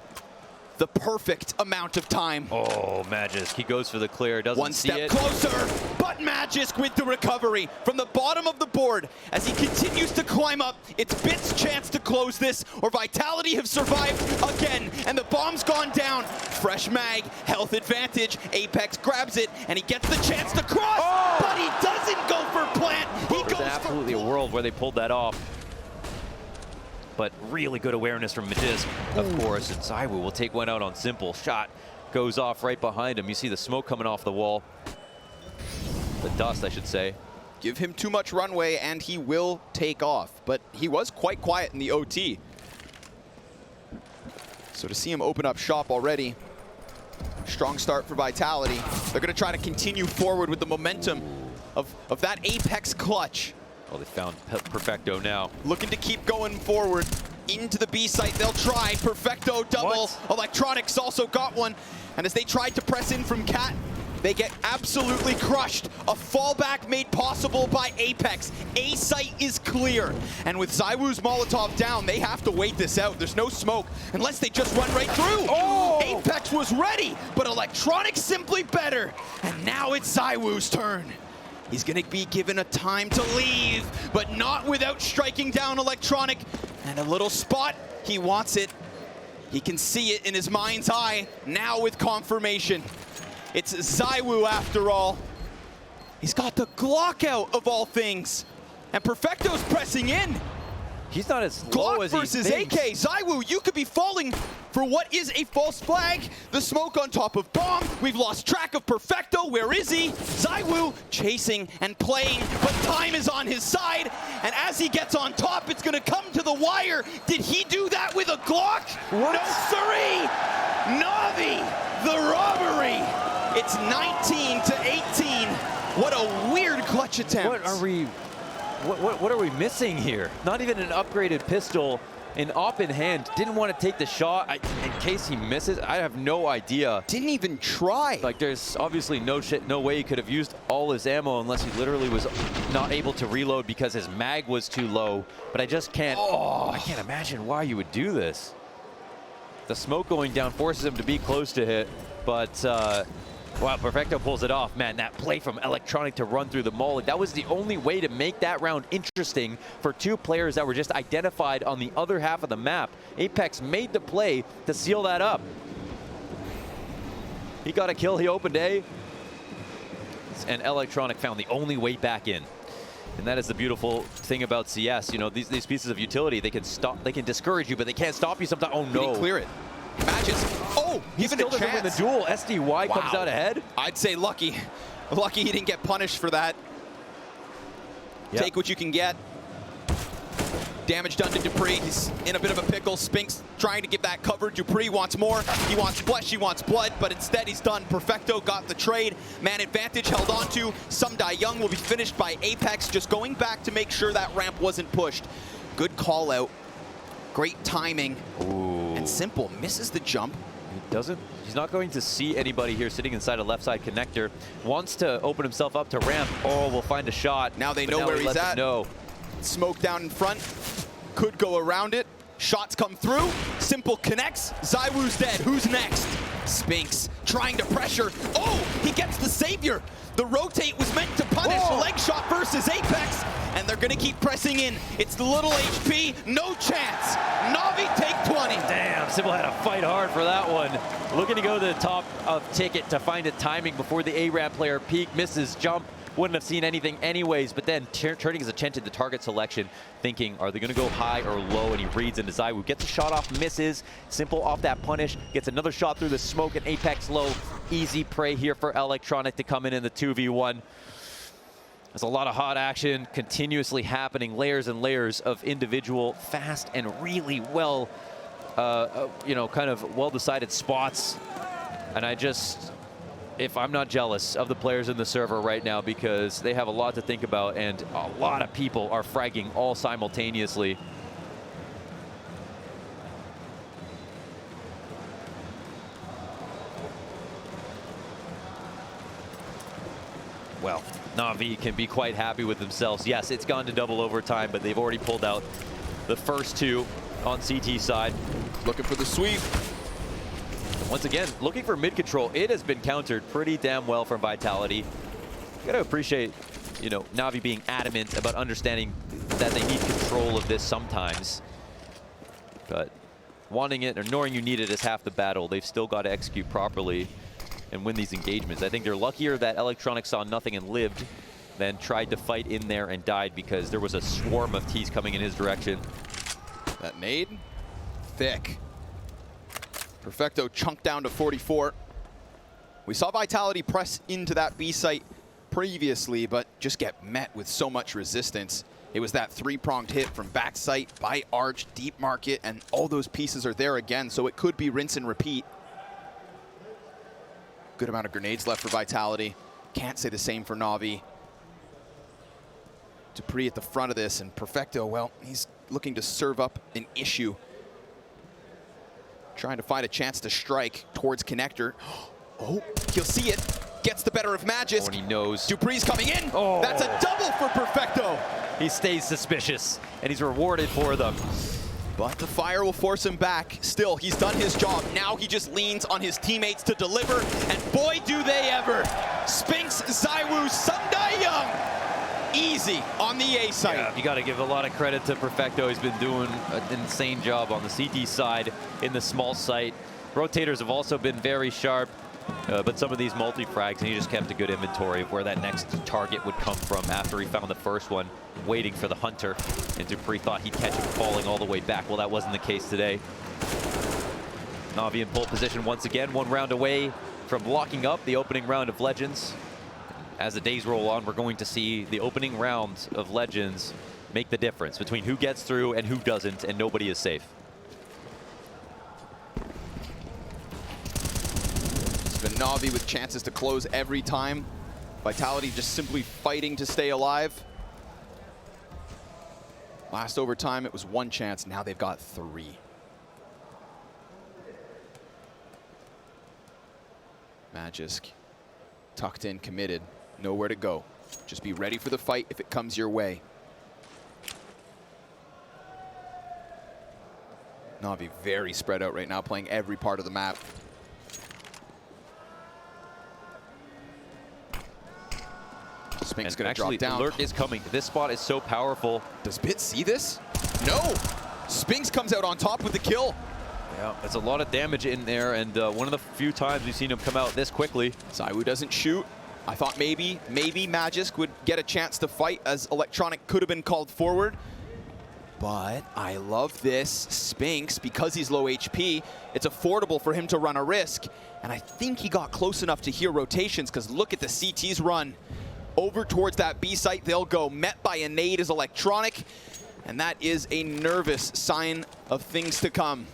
The perfect amount of time. Oh, Magisk, he goes for the clear, doesn't see it. One step closer, but Magisk with the recovery from the bottom of the board. As he continues to climb up, it's Bit's chance to close this, or Vitality have survived again, and the bomb's gone down. Fresh mag, health advantage, Apex grabs it, and he gets the chance to cross, but he doesn't go for plant. He goes There's absolutely a world where they pulled that off. But really good awareness from Magisk, of course, and ZywOo will take one out on Simple. Shot goes off right behind him. You see the smoke coming off the wall. The dust, I should say. Give him too much runway and he will take off. But he was quite quiet in the OT. So to see him open up shop already, strong start for Vitality. They're going to try to continue forward with the momentum of that Apex clutch. Well, they found Perfecto now. Looking to keep going forward into the B site. They'll try. Perfecto double. What? Electronics also got one. And as they tried to press in from Cat, they get absolutely crushed. A fallback made possible by Apex. A site is clear. And with ZywOo's Molotov down, they have to wait this out. There's no smoke unless they just run right through. Oh! Apex was ready, but Electronics simply better. And now it's ZywOo's turn. He's going to be given a time to leave, but not without striking down Electronic. And a little spot, he wants it. He can see it in his mind's eye, now with confirmation. It's ZywOo after all. He's got the Glock out of all things. And Perfecto's pressing in. He's not as low Glock as he versus thinks. AK. ZywOo, you could be falling for what is a false flag. The smoke on top of Bomb. We've lost track of Perfecto. Where is he? ZywOo chasing and playing, but time is on his side. And as he gets on top, it's going to come to the wire. Did he do that with a Glock? What? No, siree. NaVi, the robbery. It's 19 to 18. What a weird clutch attempt. What are we missing here? Not even an upgraded pistol, an op in hand. Didn't want to take the shot in case he misses. I have no idea. Didn't even try. Like, there's obviously no way he could have used all his ammo unless he literally was not able to reload because his mag was too low. But I just can't. I can't imagine why you would do this. The smoke going down forces him to be close to hit, but. Wow, Perfecto pulls it off. Man, that play from Electronic to run through the mall, that was the only way to make that round interesting for two players that were just identified on the other half of the map. Apex made the play to seal that up. He got a kill, he opened A, and Electronic found the only way back in. And that is the beautiful thing about CS. You know, these pieces of utility, they can discourage you, but they can't stop you sometimes. Oh no. Did he clear it? Magisk. Oh, even a chance. Win the duel. SDY comes out ahead. I'd say lucky. Lucky he didn't get punished for that. Yep. Take what you can get. Damage done to Dupree. He's in a bit of a pickle. Spinks trying to give that cover. Dupree wants more. He wants flesh, he wants blood, but instead he's done. Perfecto got the trade. Man advantage held on to. Some Die Young will be finished by Apex, just going back to make sure that ramp wasn't pushed. Good call out. Great timing. Ooh. And Simple misses the jump. He's not going to see anybody here sitting inside a left side connector. Wants to open himself up to ramp. Oh, we'll find a shot. Now they know where he's at. No. Smoke down in front. Could go around it. Shots come through. Simple connects. ZywOo's dead. Who's next? Spinks trying to pressure. Oh, he gets the savior. The rotate was meant to punish. Whoa. Leg shot versus Apex. And they're going to keep pressing in. It's the little HP. No chance. NaVi take 20. Damn, Simple had to fight hard for that one. Looking to go to the top of ticket to find a timing before the A-Ramp player peak. Misses jump. Wouldn't have seen anything anyways, but then turning his attention to target selection, thinking, are they going to go high or low? And he reads into ZywOo. Gets a shot off, misses. Simple off that punish. Gets another shot through the smoke and Apex low. Easy prey here for Electronic to come in the 2v1. There's a lot of hot action continuously happening, layers and layers of individual fast and really well, kind of well-decided spots. And if I'm not jealous of the players in the server right now, because they have a lot to think about and a lot of people are fragging all simultaneously. well, NaVi can be quite happy with themselves. Yes, it's gone to double overtime, but they've already pulled out the first two on CT side. Looking for the sweep. Once again, looking for mid control. It has been countered pretty damn well from Vitality. You gotta appreciate, you know, NaVi being adamant about understanding that they need control of this sometimes. But wanting it or knowing you need it is half the battle. They've still got to execute properly and win these engagements. I think they're luckier that Electronic saw nothing and lived than tried to fight in there and died, because there was a swarm of T's coming in his direction. That nade, thick. Perfecto chunked down to 44. We saw Vitality press into that B site previously, but just get met with so much resistance. It was that three-pronged hit from back site by Arch, deep market, and all those pieces are there again, so it could be rinse and repeat. Good amount of grenades left for Vitality. Can't say the same for NaVi. Dupree at the front of this, and Perfecto, well, he's looking to serve up an issue. Trying to find a chance to strike towards Connector. Oh, he'll see it. Gets the better of Magisk. Oh, and he knows. Dupree's coming in. Oh. That's a double for Perfecto. He stays suspicious, and he's rewarded for them. But the fire will force him back. Still, he's done his job. Now he just leans on his teammates to deliver, and boy, do they ever. Spinks, Zywoo, Sundai Young. Easy on the A side. Yeah, you got to give a lot of credit to Perfecto. He's been doing an insane job on the CT side in the small site. Rotators have also been very sharp, but some of these multi-frags, and he just kept a good inventory of where that next target would come from after he found the first one, waiting for the hunter. And Dupree thought he'd catch him falling all the way back. Well, that wasn't the case today. NaVi in pole position once again, one round away from locking up the opening round of Legends. As the days roll on, we're going to see the opening rounds of Legends make the difference between who gets through and who doesn't, and nobody is safe. It's been NaVi with chances to close every time. Vitality just simply fighting to stay alive. Last overtime, it was one chance. Now they've got three. Magisk, tucked in, committed. Nowhere to go. Just be ready for the fight if it comes your way. NaVi very spread out right now, playing every part of the map. Spink's gonna drop down. Lurk is coming. This spot is so powerful. Does Bit see this? No! Spinks comes out on top with the kill. Yeah, that's a lot of damage in there, and one of the few times we've seen him come out this quickly. Zywoo doesn't shoot. I thought maybe Magisk would get a chance to fight, as Electronic could have been called forward. But I love this. Spinks, because he's low HP, it's affordable for him to run a risk. And I think he got close enough to hear rotations, because look at the CT's run. Over towards that B site they'll go. Met by a nade is Electronic, and that is a nervous sign of things to come.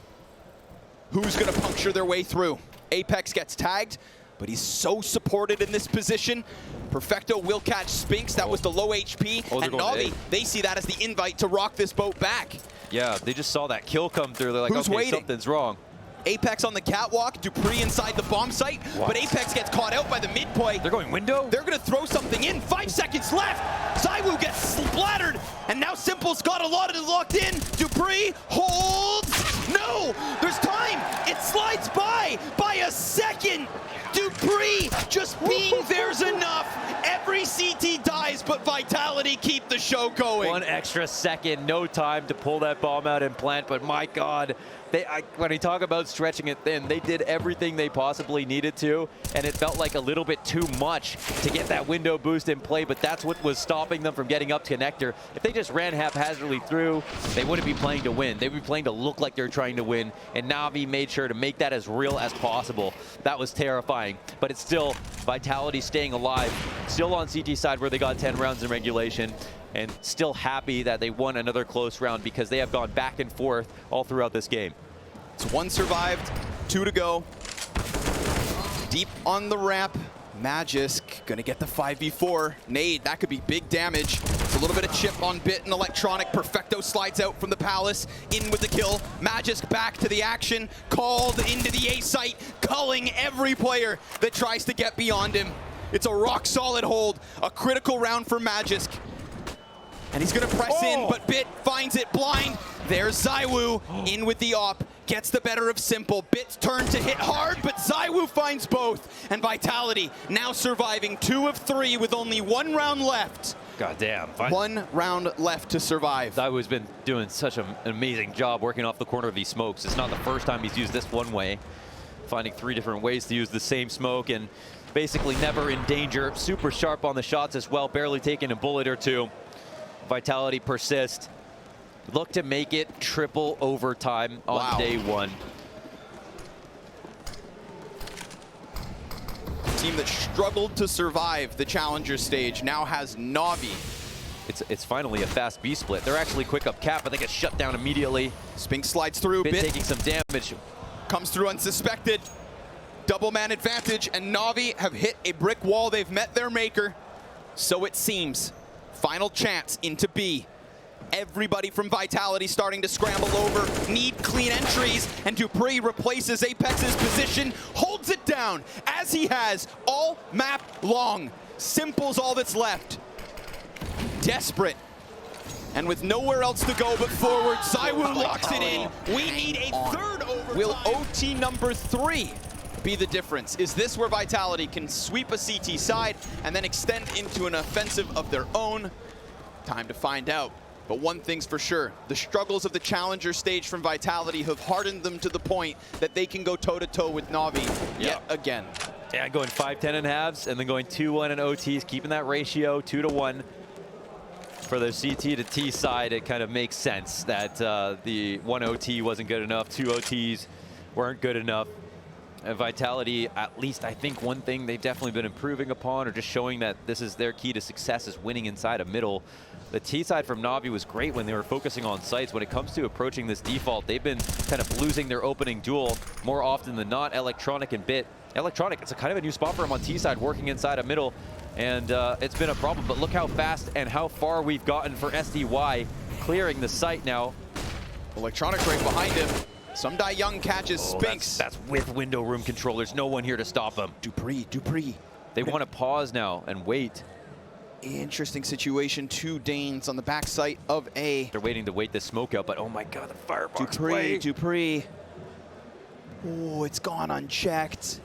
Who's gonna puncture their way through? Apex gets tagged, but he's so supported in this position. Perfecto will catch Spinks. That was the low HP. And NaVi, they see that as the invite to rock this boat back. Yeah, they just saw that kill come through. They're like, Who's okay, waiting? Something's wrong. Apex on the catwalk, Dupree inside the bomb site, but Apex gets caught out by the mid play. They're going window? They're gonna throw something in. 5 seconds left. Zywoo gets splattered, and now Simple's got a lot of it locked in. Dupree holds. No, there's time. It slides by a second. Dupree just being there's enough. Every CT dies, but Vitality keep the show going. One extra second, no time to pull that bomb out and plant, but my God, when you talk about stretching it thin, they did everything they possibly needed to, and it felt like a little bit too much to get that window boost in play, but that's what was stopping them from getting up to Connector. If they just ran haphazardly through, they wouldn't be playing to win. They'd be playing to look like they're trying to win, and NaVi made sure to make that as real as possible. That was terrifying, but it's still Vitality staying alive, still on CT side where they got 10 rounds in regulation, and still happy that they won another close round because they have gone back and forth all throughout this game. It's 1 survived, 2 to go. Deep on the ramp, Magisk gonna get the 5v4. Nade, that could be big damage. It's a little bit of chip on Bit and Electronic. Perfecto slides out from the Palace, in with the kill. Magisk back to the action, called into the A site, culling every player that tries to get beyond him. It's a rock-solid hold, a critical round for Magisk. And he's gonna press in, but Bit finds it blind. There's ZywOo in with the op, gets the better of Simple. Bit's turn to hit hard, but ZywOo finds both. And Vitality now surviving 2 of 3 with only 1 round left. God damn. 1 round left to survive. ZywOo's been doing such an amazing job working off the corner of these smokes. It's not the first time he's used this one way. Finding 3 different ways to use the same smoke and basically never in danger. Super sharp on the shots as well, barely taking a bullet or 2. Vitality persist. Look to make it triple overtime on day 1. The team that struggled to survive the Challenger stage now has NaVi. It's finally a fast B split. They're actually quick up cap, but they get shut down immediately. Spink slides through. Bit taking some damage. Comes through unsuspected. Double man advantage, and NaVi have hit a brick wall. They've met their maker. So it seems. Final chance into B. Everybody from Vitality starting to scramble over, need clean entries, and dupreeh replaces Apex's position, holds it down, as he has all map long. Simple's all that's left. Desperate, and with nowhere else to go but forward, ZywOo locks it in. We need a third overtime. Will OT number 3 be the difference? Is this where Vitality can sweep a CT side and then extend into an offensive of their own? Time to find out. But one thing's for sure, the struggles of the Challenger stage from Vitality have hardened them to the point that they can go toe-to-toe with NaVi yet again. Yeah, going 5-10 in halves and then going 2-1 in OTs, keeping that ratio 2-1. For the CT to T side, it kind of makes sense that the 1 OT wasn't good enough, 2 OTs weren't good enough. And Vitality, at least I think one thing they've definitely been improving upon or just showing that this is their key to success is winning inside a middle. The T side from NaVi was great when they were focusing on sites. When it comes to approaching this default, they've been kind of losing their opening duel more often than not. Electronic and Bit. Electronic, it's a kind of a new spot for him on T side, working inside a middle. And it's been a problem, but look how fast and how far we've gotten for SDY, clearing the site now. Electronic right behind him. Some Young catches Spinks. That's with window room controllers. No one here to stop them. dupreeh. They want to pause now and wait. Interesting situation. 2 Danes on the backside of A. They're waiting to wait this smoke out, but oh my god, the firebox dupreeh. Oh, it's gone unchecked.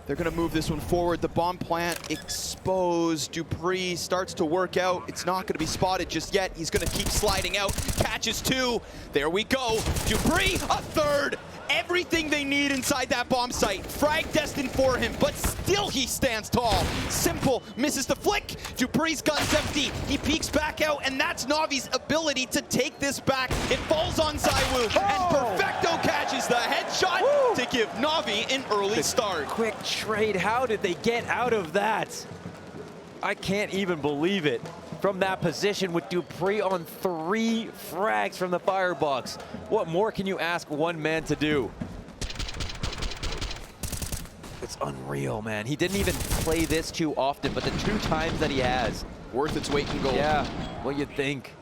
They're gonna move this one forward. The bomb plant exposed. dupreeh starts to work out. It's not gonna be spotted just yet. He's gonna keep sliding out. Catches 2. There we go. dupreeh, a third. Everything they need inside that bomb site. Frag destined for him, but still he stands tall. Simple misses the flick. dupreeh's gun's empty. He peeks back out, and that's NaVi's ability to take this back. It falls on ZywOo, and Perfecto catches the headshot to give NaVi an early start. Quick trade. How did they get out of that? I can't even believe it. From that position with dupreeh on 3 frags from the firebox. What more can you ask one man to do? It's unreal, man. He didn't even play this too often, but the 2 times that he has. Worth its weight in gold. Yeah, well, you'd think.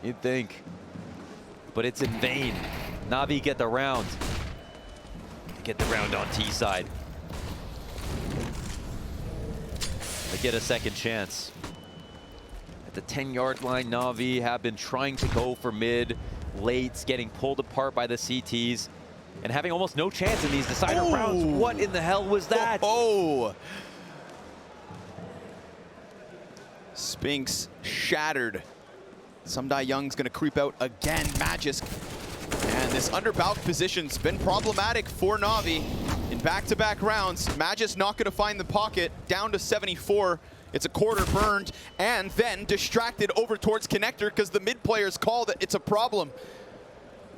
You'd think. But it's in vain. NaVi get the round. Get the round on T side. They get a second chance. At the 10-yard line, NaVi have been trying to go for mid, late, getting pulled apart by the CTs, and having almost no chance in these decider rounds. What in the hell was that? Spinks shattered. Some Young's gonna creep out again. Magisk. And this underbout position's been problematic for NaVi in back-to-back rounds. Magisk not gonna find the pocket, down to 74. It's a quarter burned, and then distracted over towards connector because the mid players call that it's a problem.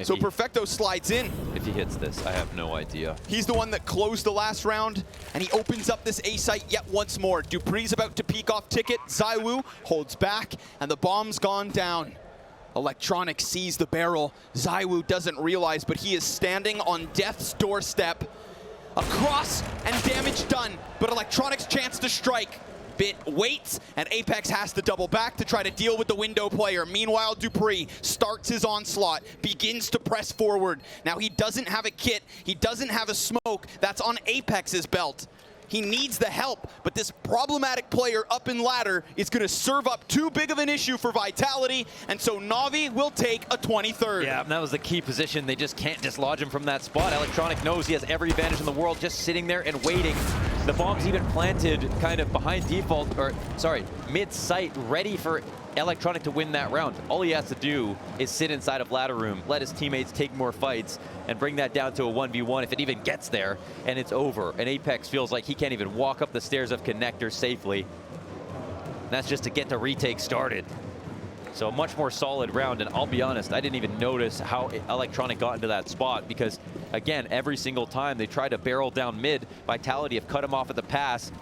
So Perfecto slides in. If he hits this, I have no idea. He's the one that closed the last round, and he opens up this A site yet once more. dupreeh's about to peek off ticket. ZywOo holds back, and the bomb's gone down. Electronic sees the barrel. ZywOo doesn't realize, but he is standing on death's doorstep. Across and damage done, but Electronic's chance to strike. Bit waits, and Apex has to double back to try to deal with the window player. Meanwhile, dupreeh starts his onslaught, begins to press forward. Now he doesn't have a kit, he doesn't have a smoke. That's on Apex's belt. He needs the help, but this problematic player up in ladder is going to serve up too big of an issue for Vitality, and so NaVi will take a 23rd. Yeah, and that was the key position. They just can't dislodge him from that spot. Electronic knows he has every advantage in the world, just sitting there and waiting. The bomb's even planted kind of behind default, or sorry, mid-site, ready for Electronic to win that round. All he has to do is sit inside of ladder room, let his teammates take more fights, and bring that down to a 1v1 if it even gets there, and it's over. And Apex feels like he can't even walk up the stairs of Connector safely. And that's just to get the retake started. So a much more solid round, and I'll be honest, I didn't even notice how Electronic got into that spot because, again, every single time they try to barrel down mid, Vitality have cut him off at the pass.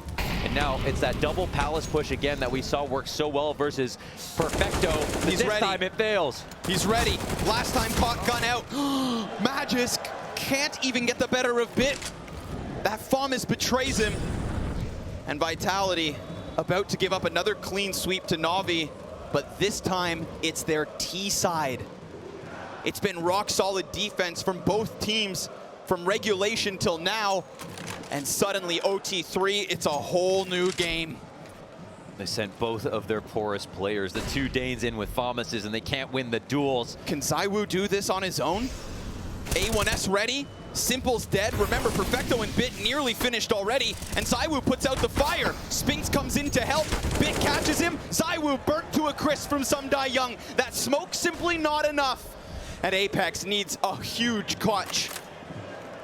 And now it's that double palace push again that we saw work so well versus Perfecto. He's ready. This time it fails. He's ready. Last time caught gun out. Magisk can't even get the better of Bit. That FAMAS betrays him. And Vitality about to give up another clean sweep to NaVi, but this time it's their T side. It's been rock solid defense from both teams from regulation till now. And suddenly OT3, it's a whole new game. They sent both of their poorest players, the two Danes, in with FAMASes, and they can't win the duels. Can ZywOo do this on his own? A1S ready. Simple's dead. Remember, Perfecto and Bit nearly finished already, and ZywOo puts out the fire. Spinks comes in to help. Bit catches him. ZywOo burnt to a crisp from Young. That smoke simply not enough. And Apex needs a huge clutch.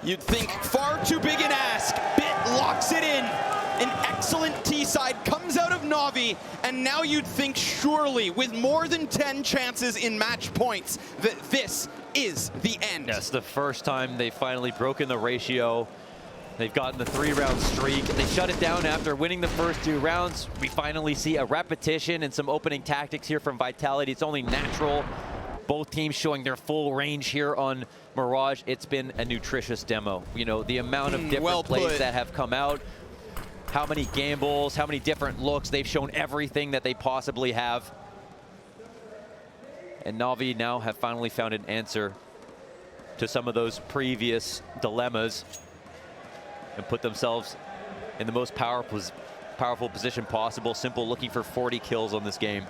You'd think far too big an ask. Bit locks it in. An excellent T-side comes out of NaVi, and now you'd think surely with more than 10 chances in match points that this is the end. Yes, the first time they've finally broken the ratio. They've gotten the 3-round streak. They shut it down after winning the first 2 rounds. We finally see a repetition and some opening tactics here from Vitality. It's only natural. Both teams showing their full range here on Mirage. It's been a nutritious demo. You know, the amount of different plays that have come out, how many gambles, how many different looks. They've shown everything that they possibly have. And NaVi now have finally found an answer to some of those previous dilemmas and put themselves in the most powerful position possible. Simple looking for 40 kills on this game.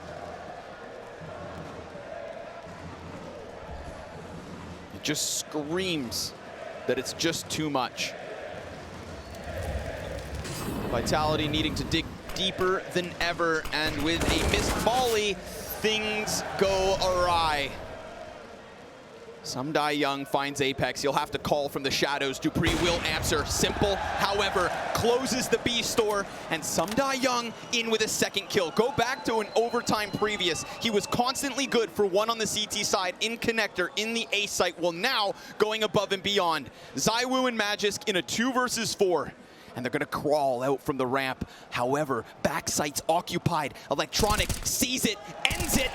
Just screams that it's just too much. Vitality needing to dig deeper than ever, and with a missed volley, things go awry. Young finds Apex. He'll have to call from the shadows. Dupree will answer. Simple, however, closes the B store, and Young in with a second kill. Go back to an overtime previous. He was constantly good for one on the CT side in Connector, in the A site. Well, now going above and beyond. ZywOo and Magisk in a 2 versus 4. And they're gonna crawl out from the ramp. However, backsite's occupied. Electronic sees it, ends it.